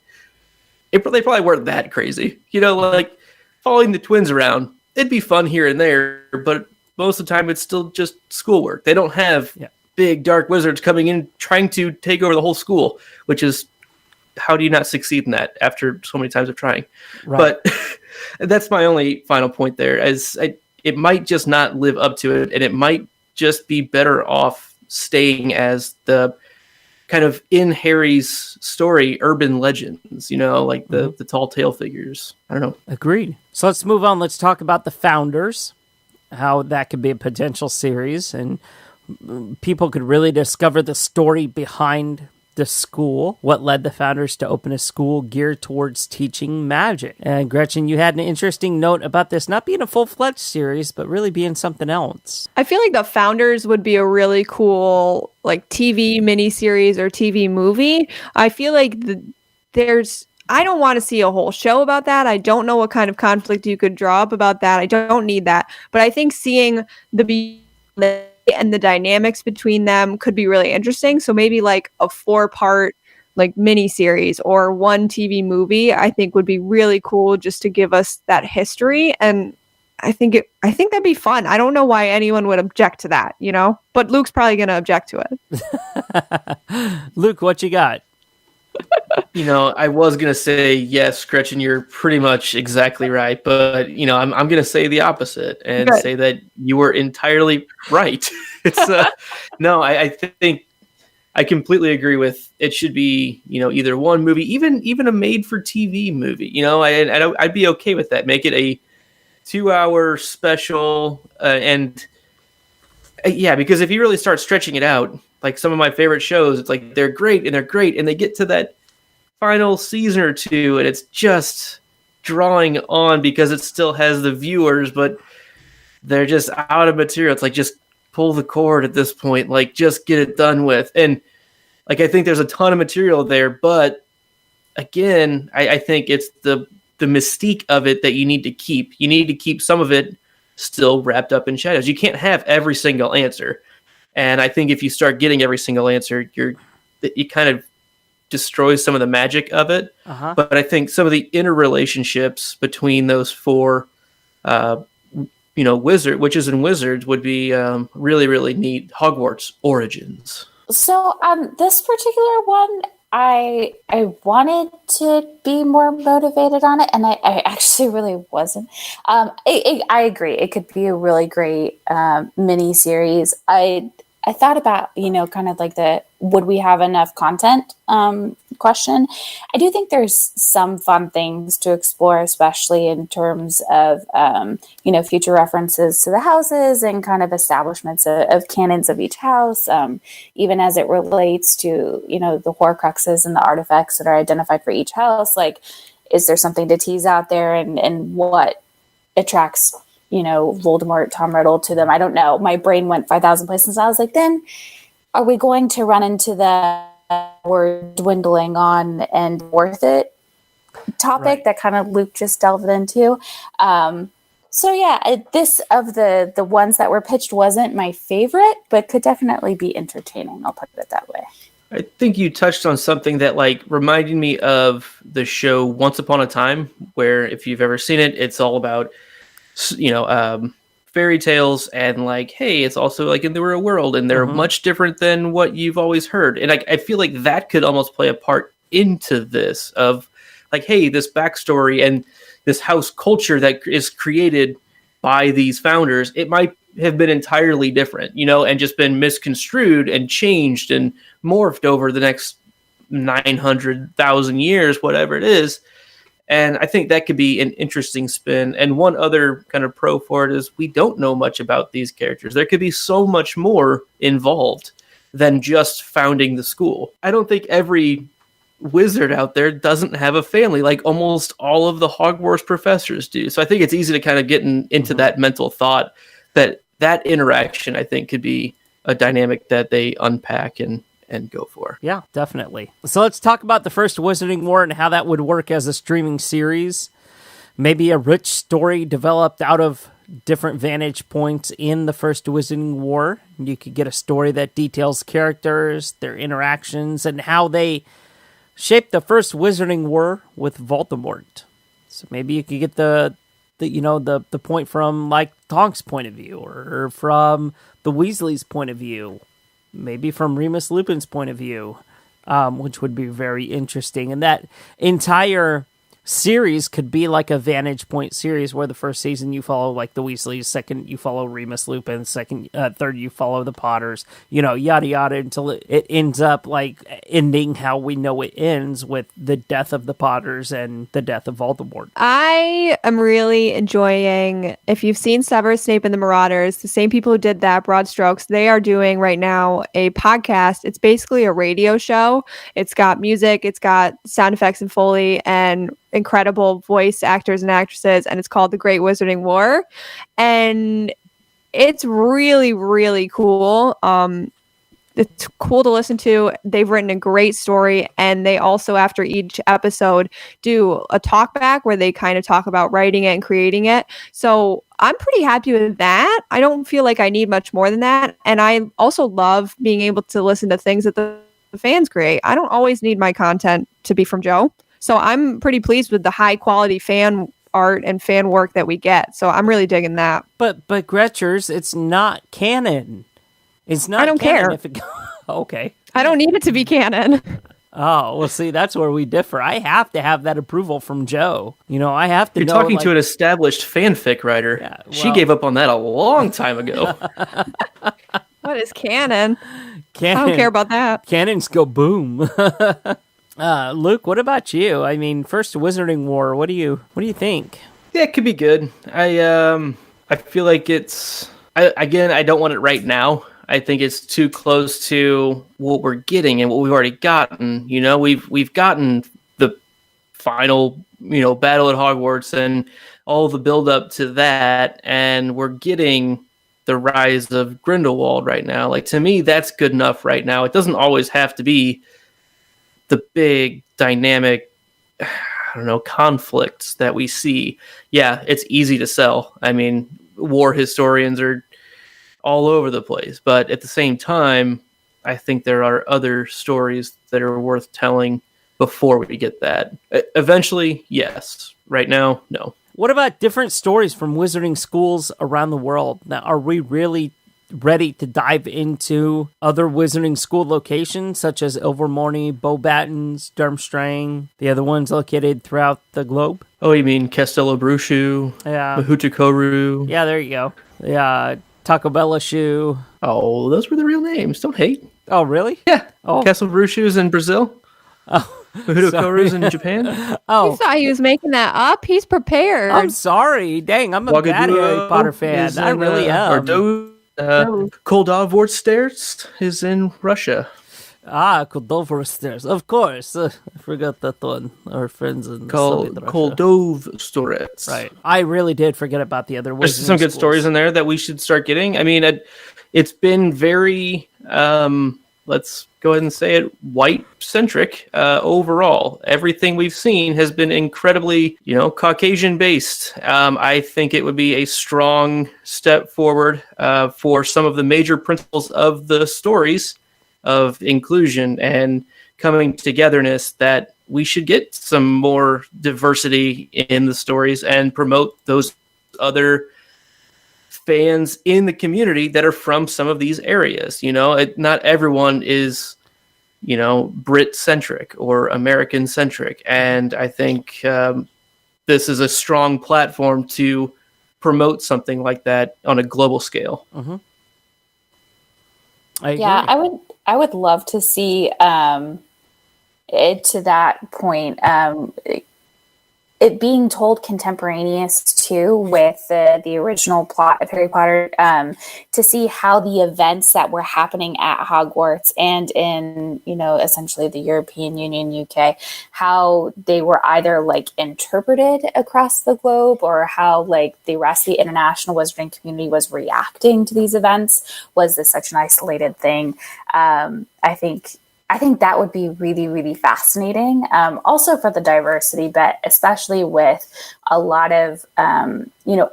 they probably weren't that crazy. Like following the twins around, it'd be fun here and there, but most of the time it's still just schoolwork. They don't have big dark wizards coming in trying to take over the whole school, which is, how do you not succeed in that after so many times of trying? Right. But that's my only final point there, as it might just not live up to it, and it might just be better off staying as the kind of in Harry's story, urban legends, like the tall tale figures. I don't know. Agreed. So let's move on. Let's talk about the Founders, how that could be a potential series, and people could really discover the story behind the school, what led the Founders to open a school geared towards teaching magic. And Gretchen, you had an interesting note about this not being a full-fledged series, but really being something else. I feel like the Founders would be a really cool like TV miniseries or TV movie. I feel like I don't want to see a whole show about that. I don't know what kind of conflict you could draw up about that. I don't need that. But I think seeing and the dynamics between them could be really interesting. So maybe like a 4-part like mini series or one TV movie, I think would be really cool just to give us that history. And I think that'd be fun. I don't know why anyone would object to that, but Luke's probably going to object to it. Luke, what you got? I was going to say, yes, Gretchen, you're pretty much exactly right. But, I'm going to say the opposite and say that you were entirely right. It's no, I think I completely agree with it. Should be, either one movie, even a made for TV movie, I'd be okay with that. Make it a 2-hour special. Because if you really start stretching it out, like some of my favorite shows, it's like they're great and they get to that final season or two and it's just drawing on because it still has the viewers, but they're just out of material. It's like just pull the cord at this point. Like, just get it done with. And like, I think there's a ton of material there, but again, I think it's the mystique of it that you need to keep. You need to keep some of it still wrapped up in shadows. You can't have every single answer. And I think if you start getting every single answer, it kind of destroys some of the magic of it. But I think some of the interrelationships between those four, witches and wizards would be really, really neat. Hogwarts origins. So this particular one, I wanted to be more motivated on it, and I actually really wasn't. I agree. It could be a really great mini series. I thought about, kind of like would we have enough content question. I do think there's some fun things to explore, especially in terms of, future references to the houses and kind of establishments of canons of each house, even as it relates to, the Horcruxes and the artifacts that are identified for each house. Like, is there something to tease out there and what attracts Voldemort, Tom Riddle to them? I don't know. My brain went 5,000 places. I was like, then are we going to run into the we're dwindling on and worth it topic that kind of Luke just delved into? This of the ones that were pitched wasn't my favorite, but could definitely be entertaining. I'll put it that way. I think you touched on something that reminded me of the show Once Upon a Time, where if you've ever seen it, it's all about fairy tales and hey, it's also in the real world, and they're much different than what you've always heard. And I feel like that could almost play a part into this of hey, this backstory and this house culture that is created by these founders, it might have been entirely different, and just been misconstrued and changed and morphed over the next 900,000 years, whatever it is. And I think that could be an interesting spin. And one other kind of pro for it is we don't know much about these characters. There could be so much more involved than just founding the school. I don't think every wizard out there doesn't have a family like almost all of the Hogwarts professors do. So I think it's easy to kind of get into that mental thought that interaction, I think, could be a dynamic that they unpack and go for. Yeah, definitely. So let's talk about the first Wizarding War and how that would work as a streaming series. Maybe a rich story developed out of different vantage points in the first Wizarding War. You could get a story that details characters, their interactions, and how they shaped the first Wizarding War with Voldemort. So maybe you could get the point from Tonk's point of view, or from the Weasleys' point of view. Maybe from Remus Lupin's point of view, which would be very interesting. And that entire series could be like a vantage point series where the first season you follow the Weasleys, second you follow Remus Lupin, third you follow the Potters, yada yada, until it ends up ending how we know it ends, with the death of the Potters and the death of Voldemort. I am really enjoying, if you've seen Severus Snape and the Marauders, the same people who did that, Broad Strokes, they are doing right now a podcast. It's basically a radio show. It's got music, it's got sound effects and Foley, and incredible voice actors and actresses, and it's called The Great Wizarding War, and it's really, really cool. It's cool to listen to. They've written a great story, and they also, after each episode, do a talk back where they kind of talk about writing it and creating it. So I'm pretty happy with that. I don't feel like I need much more than that, and I also love being able to listen to things that the fans create. I don't always need my content to be from Joe. So I'm pretty pleased with the high quality fan art and fan work that we get. So I'm really digging that. But Gretchers, it's not canon. It's not. I don't canon care. If it okay. I don't need it to be canon. Oh, well, see, that's where we differ. I have to have that approval from Joe. I have to You're know. You're talking to an established fanfic writer. Yeah, she gave up on that a long time ago. What is canon? I don't care about that. Cannons go boom. Luke, what about you? I mean, first Wizarding War. What do you think? Yeah, it could be good. I feel like it's. I don't want it right now. I think it's too close to what we're getting and what we've already gotten. We've gotten the final, battle at Hogwarts and all the build up to that, and we're getting the rise of Grindelwald right now. Like, to me, that's good enough right now. It doesn't always have to be the big dynamic, I don't know, conflicts that we see. Yeah, it's easy to sell. I mean, war historians are all over the place, but at the same time, I think there are other stories that are worth telling before we get that. Eventually, yes. Right now, no. What about different stories from wizarding schools around the world? Now, are we really ready to dive into other wizarding school locations, such as Ilvermorny, Beauxbatons, Durmstrang, the other ones located throughout the globe? Oh, you mean Castello Brushu, Yeah. Mahutukoru? Yeah, there you go. Yeah, Takabella. Oh, those were the real names. Don't hate. Oh, really? Yeah. Oh. Castle Brushu's in Brazil. Oh, Mahutukoru's in Japan. oh. You thought he was making that up? He's prepared. I'm sorry. Dang, I'm a bad Harry Potter fan. I really am. Koldovort is in Russia. Ah, Koldovor, of course. I forgot that one. Our friends in Soviet Russia. Koldovstorets. Right. I really did forget about the other There's some good stories in there that we should start getting. I mean, it's been very, let's go ahead and say it, white-centric overall. Everything we've seen has been incredibly, Caucasian-based. I think it would be a strong step forward for some of the major principles of the stories of inclusion and coming togetherness, that we should get some more diversity in the stories and promote those other fans in the community that are from some of these areas. Not everyone is, Brit-centric or American-centric. And I think this is a strong platform to promote something like that on a global scale. Mm-hmm. I would love to see it to that point. It being told contemporaneous too with the original plot of Harry Potter, to see how the events that were happening at Hogwarts and in, essentially the European Union, UK, how they were either like interpreted across the globe, or how like the rest of the international wizarding community was reacting to these events. Was this such an isolated thing? I think that would be really, really fascinating. Also for the diversity, but especially with a lot of,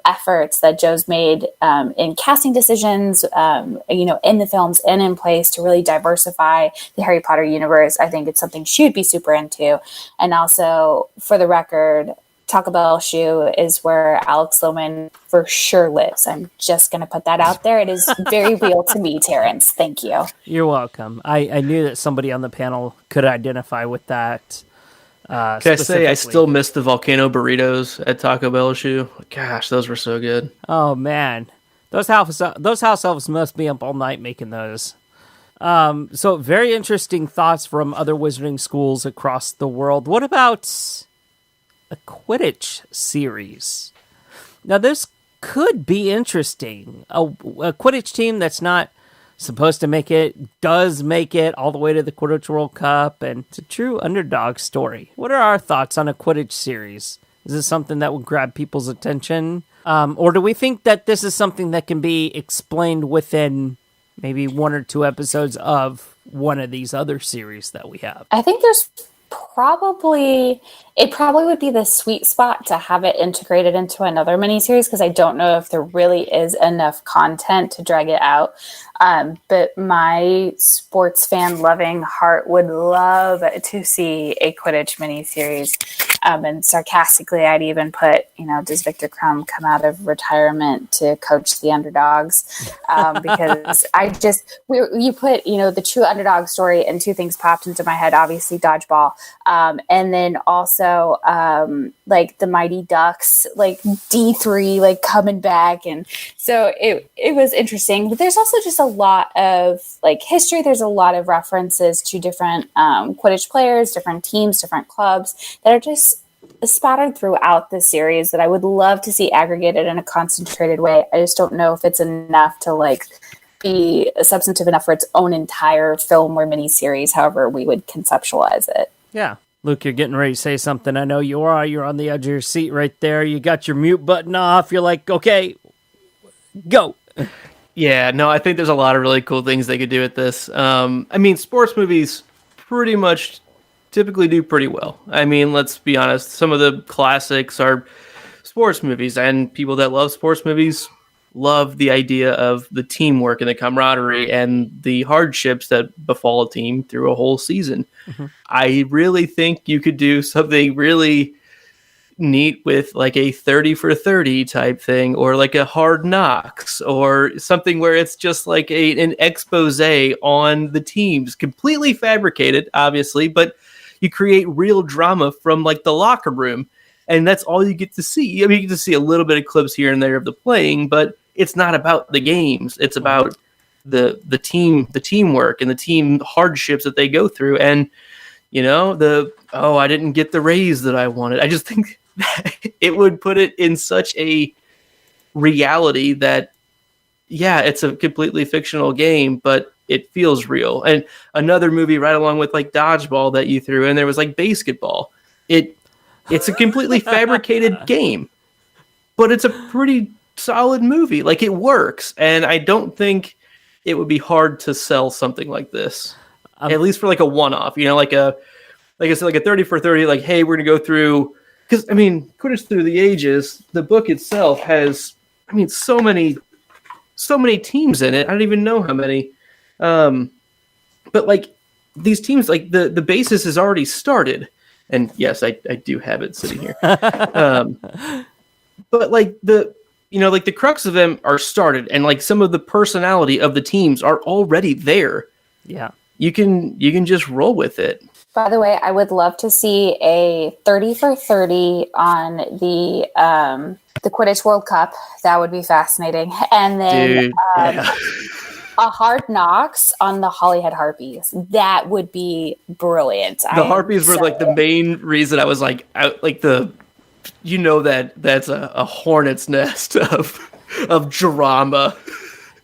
efforts that Joe's made in casting decisions, in the films and in place to really diversify the Harry Potter universe. I think it's something she would be super into. And also, for the record, Taco Bell Shoe is where Alex Lohman for sure lives. I'm just going to put that out there. It is very real to me, Terrence. Thank you. You're welcome. I knew that somebody on the panel could identify with that. Can I say I still miss the volcano burritos at Taco Bell Shoe? Gosh, those were so good. Oh, man. Those house elves must be up all night making those. So very interesting thoughts from other wizarding schools across the world. What about a Quidditch series? Now, this could be interesting. A Quidditch team that's not supposed to make it does make it all the way to the Quidditch World Cup, and it's a true underdog story. What are our thoughts on a Quidditch series? Is this something that will grab people's attention? Or do we think that this is something that can be explained within maybe one or two episodes of one of these other series that we have? I think it probably would be the sweet spot to have it integrated into another miniseries, because I don't know if there really is enough content to drag it out. But my sports fan loving heart would love to see a Quidditch miniseries. And sarcastically, I'd even put, does Victor Crumb come out of retirement to coach the underdogs? Because you put, the true underdog story, and two things popped into my head, obviously dodgeball. And then also, like the Mighty Ducks, like D3, like coming back. And so it was interesting, but there's also just a lot of like history. There's a lot of references to different Quidditch players, different teams, different clubs that are just spattered throughout the series that I would love to see aggregated in a concentrated way. I just don't know if it's enough to like be substantive enough for its own entire film or miniseries, however we would conceptualize it. Yeah. Luke, you're getting ready to say something. I know you are. You're on the edge of your seat right there. You got your mute button off. You're like, okay, go. Yeah, no, I think there's a lot of really cool things they could do with this. I mean, sports movies pretty much typically do pretty well. I mean, let's be honest, some of the classics are sports movies, and people that love sports movies love the idea of the teamwork and the camaraderie and the hardships that befall a team through a whole season. I really think you could do something really neat with like a 30 for 30 type thing, or like a Hard Knocks, or something where it's just like an expose on the teams, completely fabricated, obviously, but you create real drama from like the locker room, and that's all you get to see. I mean, you get to see a little bit of clips here and there of the playing, but it's not about the games. It's about the teamwork and the team hardships that they go through. And you know, I didn't get the raise that I wanted. I just think that it would put it in such a reality that, yeah, it's a completely fictional game, but it feels real. And another movie right along with like Dodgeball that you threw in there was like Basketball. It's a completely fabricated game, but it's a pretty solid movie. Like, it works, and I don't think it would be hard to sell something like this, at least for like a one-off. You know, like I said, like a 30 for 30. Like, hey, we're gonna go through, because I mean, Quidditch Through the Ages. The book itself has, I mean, so many teams in it. I don't even know how many. But like these teams, like the basis is already started. And yes, I do have it sitting here. But like like the crux of them are started, and like some of the personality of the teams are already there. Yeah. You can just roll with it. By the way, I would love to see a 30 for 30 on the Quidditch World Cup. That would be fascinating. And then a Hard Knocks on the Hollyhead Harpies. That would be brilliant. The Harpies were like the main reason I was like, that's a hornet's nest of drama.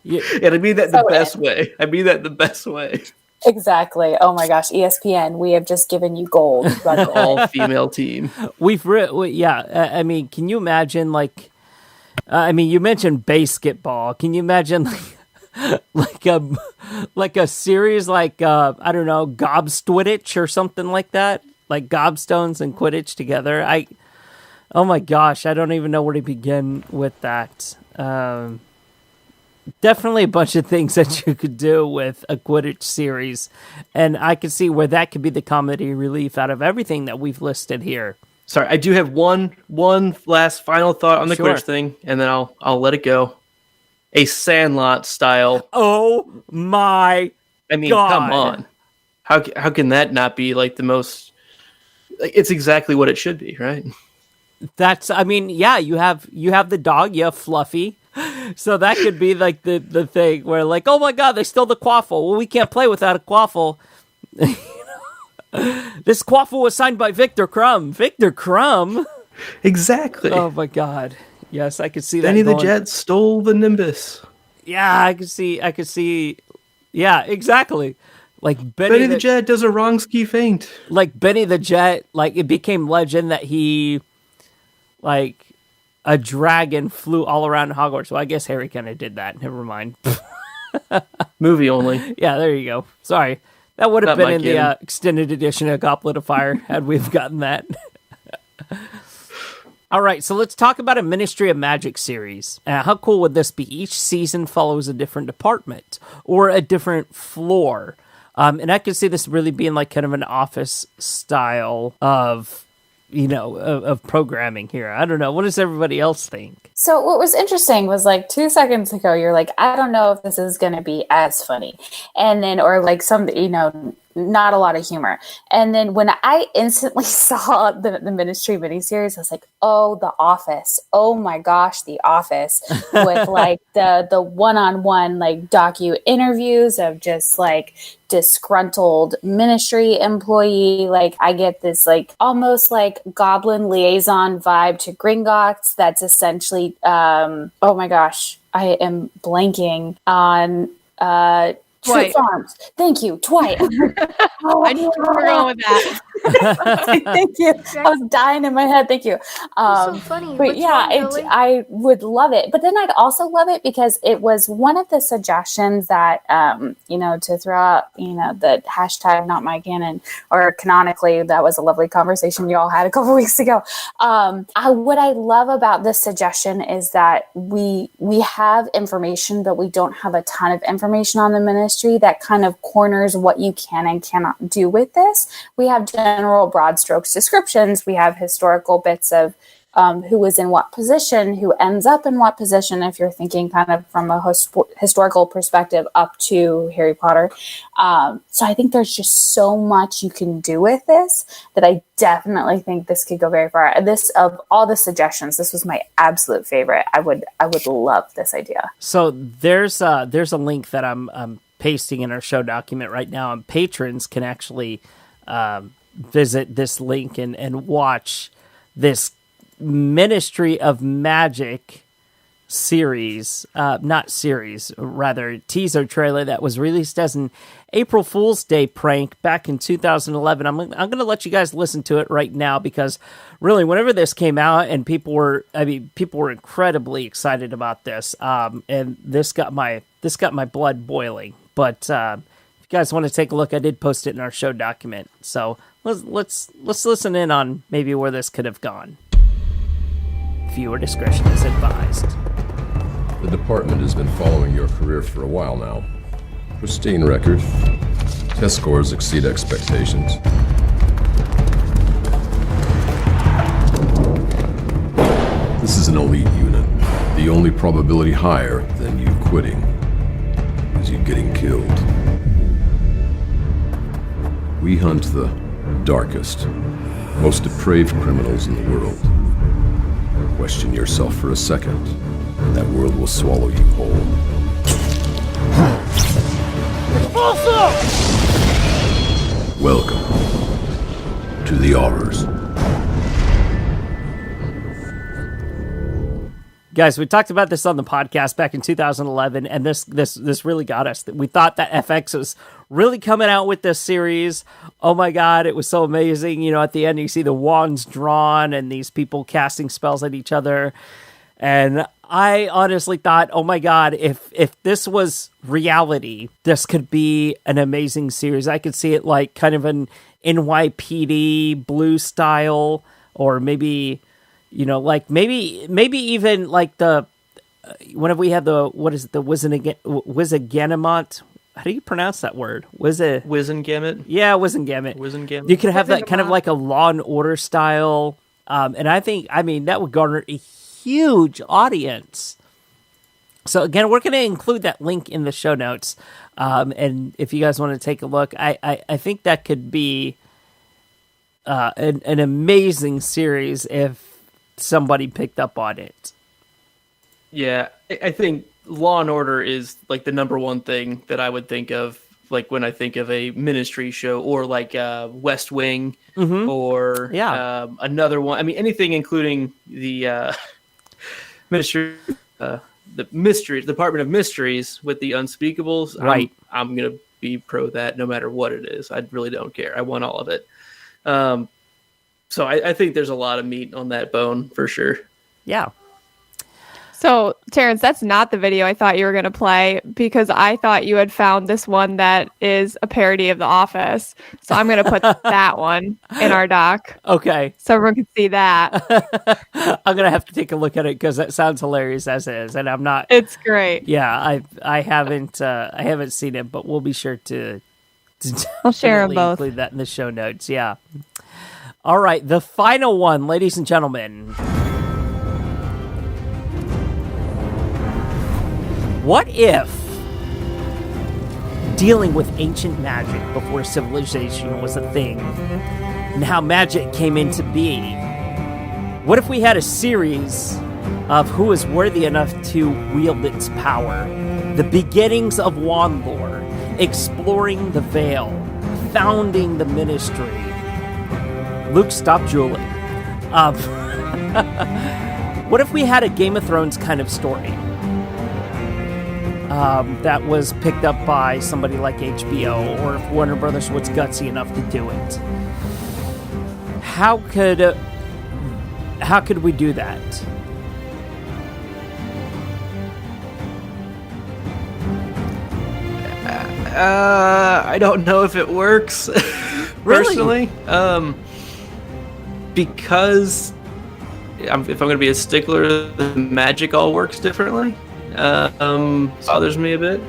Yeah. And I mean that the best way. I mean that the best way. Exactly. Oh my gosh, ESPN, we have just given you gold. All female team. I mean, can you imagine you mentioned basketball. Can you imagine like a series like I don't know, Gobstwidditch or something like that? Like Gobstones and Quidditch together. Oh my gosh, I don't even know where to begin with that. Definitely a bunch of things that you could do with a Quidditch series, and I could see where that could be the comedy relief out of everything that we've listed here. Sorry, I do have one last final thought on the Quidditch thing, and then I'll let it go. A Sandlot style. Oh my! I mean, God. Come on. How can that not be like the most? It's exactly what it should be, right? You have the dog, you have Fluffy. So that could be like the thing where like, oh my God, they stole the quaffle. Well, we can't play without a quaffle. This quaffle was signed by Victor Crumb. Victor Crumb? Exactly. Oh my God. Yes, I could see that. Benny the Jet stole the Nimbus. Yeah, I could see. Yeah, exactly. Like Benny the Jet does a wrong ski feint. Like Benny the Jet, like it became legend that he, like, a dragon flew all around Hogwarts. Well, I guess Harry kind of did that. Never mind. Movie only. Yeah, there you go. Sorry. That would have been in the extended edition of Goblet of Fire had we have gotten that. All right, so let's talk about a Ministry of Magic series. How cool would this be? Each season follows a different department or a different floor. And I could see this really being like kind of an office style of programming here. I don't know. What does everybody else think? So what was interesting was like 2 seconds ago, you're like, I don't know if this is going to be as funny. And then, or like some, not a lot of humor. And then when I instantly saw the Ministry miniseries, I was like, oh, The Office. Oh my gosh, The Office. With like the one-on-one like docu interviews of just like disgruntled Ministry employee. Like I get this like almost like Goblin liaison vibe to Gringotts. That's essentially, oh my gosh, I am blanking on, Dwight. Farms. Thank you, Dwight. I knew where we were going with that. Thank you. I was dying in my head. Thank you. So funny. But Which yeah, one, Lily? I would love it. But then I'd also love it because it was one of the suggestions that, to throw out, the hashtag not my canon, or canonically, that was a lovely conversation you all had a couple weeks ago. What I love about this suggestion is that we have information, but we don't have a ton of information on the ministry that kind of corners what you can and cannot do with this. We have general broad strokes descriptions. We have historical bits of who was in what position, who ends up in what position, if you're thinking kind of from a historical perspective up to Harry Potter. So I think there's just so much you can do with this that I definitely think this could go very far. This, of all the suggestions, this was my absolute favorite. I would love this idea. So there's a link that I'm pasting in our show document right now, and patrons can actually visit this link and watch this Ministry of Magic teaser trailer that was released as an April Fool's Day prank back in 2011. I'm going to let you guys listen to it right now, because really, whenever this came out, and people were incredibly excited about this, and this got my blood boiling. But if you guys want to take a look, I did post it in our show document. So let's listen in on maybe where this could have gone. Viewer discretion is advised. The department has been following your career for a while now. Pristine record. Test scores exceed expectations. This is an elite unit. The only probability higher than you quitting is you getting killed. We hunt the darkest, most depraved criminals in the world. Question yourself for a second, and that world will swallow you whole. Welcome to the horrors. Guys, we talked about this on the podcast back in 2011, and this really got us. We thought that FX was really coming out with this series. Oh my God, it was so amazing. At the end, you see the wands drawn and these people casting spells at each other. And I honestly thought, oh my God, if this was reality, this could be an amazing series. I could see it like kind of an NYPD Blue style, or maybe... maybe even like whenever we had the Wizengamot. How do you pronounce that word? Wizengamot? Yeah, Wizengamot. You could have that kind of like a Law and Order style. And I mean, that would garner a huge audience. So again, we're going to include that link in the show notes. And if you guys want to take a look, I think that could be an amazing series if somebody picked up on it. Yeah, I think Law and Order is like the number one thing that I would think of, like when I think of a ministry show, or like West Wing, or another one. I mean, anything including the ministry, the Department of Mysteries with the Unspeakables. Right. I'm gonna be pro that no matter what it is. I really don't care. I want all of it. So I think there's a lot of meat on that bone for sure. Yeah. So, Terrence, that's not the video I thought you were going to play, because I thought you had found this one that is a parody of The Office. So I'm going to put that one in our doc. Okay. So everyone can see that. I'm going to have to take a look at it, because that sounds hilarious as is. And I'm not... It's great. Yeah, I haven't seen it, but we'll be sure to I'll share them both. Include that in the show notes. Yeah. All right, the final one, ladies and gentlemen. What if dealing with ancient magic before civilization was a thing, and how magic came into being? What if we had a series of who is worthy enough to wield its power? The beginnings of wand lore, exploring the veil, founding the ministry. Luke, stop drooling. What if we had a Game of Thrones kind of story that was picked up by somebody like HBO, or if Warner Brothers was gutsy enough to do it? how could we do that? I don't know if it works. Personally, because if I'm going to be a stickler, the magic all works differently. Bothers me a bit.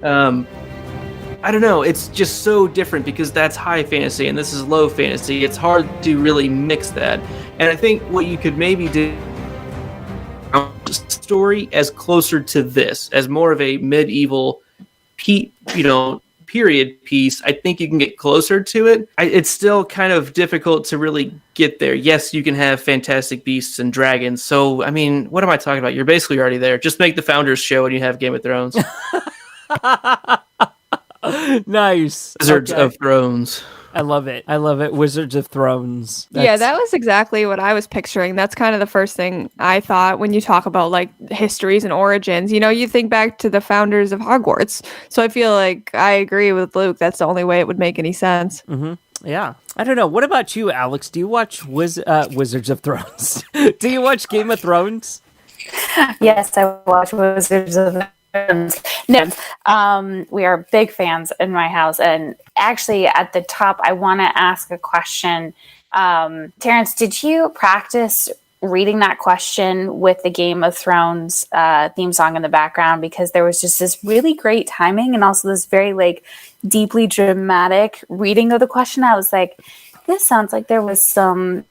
I don't know. It's just so different because that's high fantasy and this is low fantasy. It's hard to really mix that. And I think what you could maybe do story as closer to this, as more of a medieval, period piece. I think you can get closer to it. It's still kind of difficult to really get there. Yes, you can have fantastic beasts and dragons. So, I mean, what am I talking about? You're basically already there. Just make the Founders show and you have Game of Thrones. Nice. Wizards of Thrones. I love it. Wizards of Thrones. Yeah, that was exactly what I was picturing. That's kind of the first thing I thought when you talk about like histories and origins. You think back to the founders of Hogwarts. So I feel like I agree with Luke. That's the only way it would make any sense. Mm-hmm. Yeah. I don't know. What about you, Alex? Do you watch Wizards of Thrones? Do you watch Game of Thrones? Yes, I watch Wizards of Thrones. No, we are big fans in my house. And actually, at the top, I want to ask a question. Terrence, did you practice reading that question with the Game of Thrones theme song in the background? Because there was just this really great timing and also this very deeply dramatic reading of the question. I was like, this sounds like there was some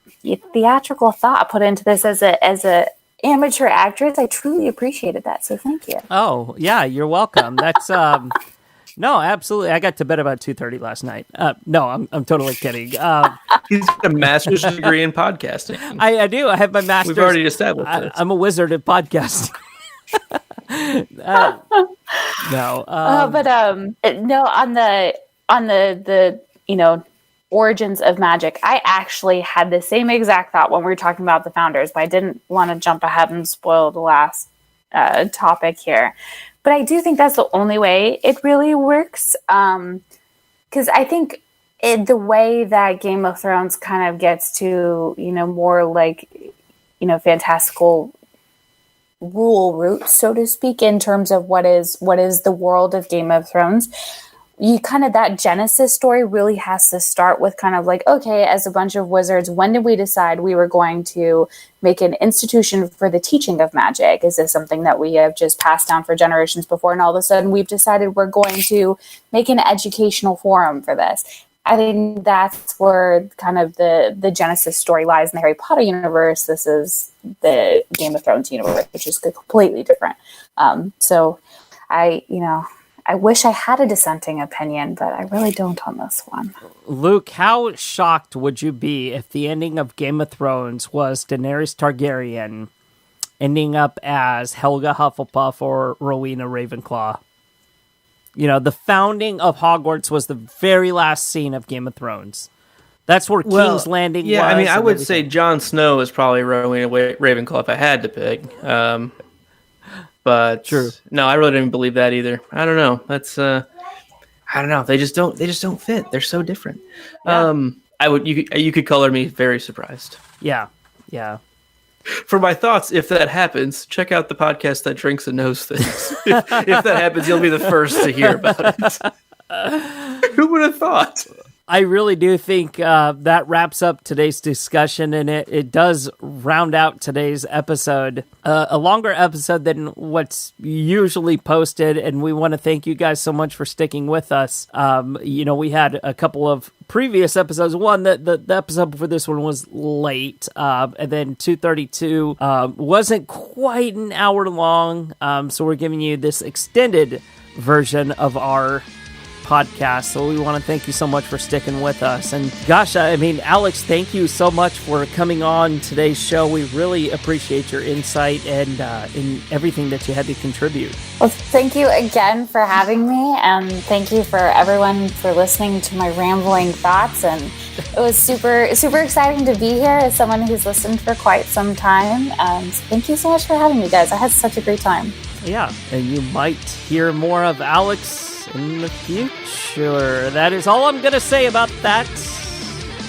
theatrical thought put into this as a amateur actress. I truly appreciated that, so thank you. Oh yeah, you're welcome. That's no, absolutely. I got to bed about 2:30 last night. No, I'm totally kidding. He's got a master's degree in podcasting. I do. I have my master's. We've already established this. I'm a wizard at podcasting. No, no. On the origins of magic, I actually had the same exact thought when we were talking about the founders, but I didn't want to jump ahead and spoil the last topic here. But I do think that's the only way it really works, because I think the way that Game of Thrones kind of gets to more fantastical rule roots, so to speak, in terms of what is the world of Game of Thrones. That Genesis story really has to start with okay, as a bunch of wizards, when did we decide we were going to make an institution for the teaching of magic? Is this something that we have just passed down for generations before, and all of a sudden we've decided we're going to make an educational forum for this? I think that's where kind of the Genesis story lies in the Harry Potter universe. This is the Game of Thrones universe, which is completely different. So I wish I had a dissenting opinion, but I really don't on this one. Luke, how shocked would you be if the ending of Game of Thrones was Daenerys Targaryen ending up as Helga Hufflepuff or Rowena Ravenclaw? The founding of Hogwarts was the very last scene of Game of Thrones. That's where King's Landing was. Yeah, I mean, I would say Jon Snow is probably Rowena Ravenclaw if I had to pick. But true. No, I really didn't believe that either. I don't know. That's I don't know. They just don't fit. They're so different. Yeah. You could color me very surprised. Yeah. For my thoughts, if that happens, check out the podcast that drinks and knows things. if that happens, you'll be the first to hear about it. Who would have thought? I really do think that wraps up today's discussion, and it does round out today's episode. A longer episode than what's usually posted, and we want to thank you guys so much for sticking with us. We had a couple of previous episodes. One, the episode before this one was late, and then 232 wasn't quite an hour long, so we're giving you this extended version of our podcast. So we want to thank you so much for sticking with us. And gosh, I mean, Alex, thank you so much for coming on today's show. We really appreciate your insight and in everything that you had to contribute. Well, thank you again for having me, and thank you for everyone for listening to my rambling thoughts. And it was super exciting to be here as someone who's listened for quite some time. And thank you so much for having me, guys. I had such a great time. Yeah, and you might hear more of Alex in the future. That is all I'm going to say about that.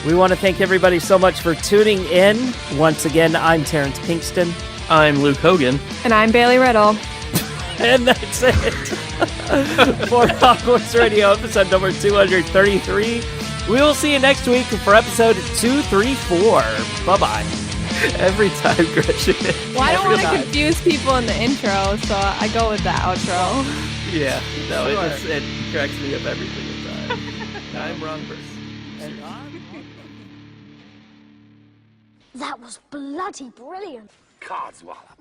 We want to thank everybody so much for tuning in. Once again, I'm Terrence Pinkston. I'm Luke Hogan. And I'm Bailey Riddle. And that's it for Hogwarts Radio, episode number 233. We will see you next week for episode 234. Bye-bye. Every time, Gretchen. Well, I don't want to confuse people in the intro, so I go with the outro. Yeah, no, it cracks me up every single time. I'm wrong person. That was bloody brilliant. Codswallop.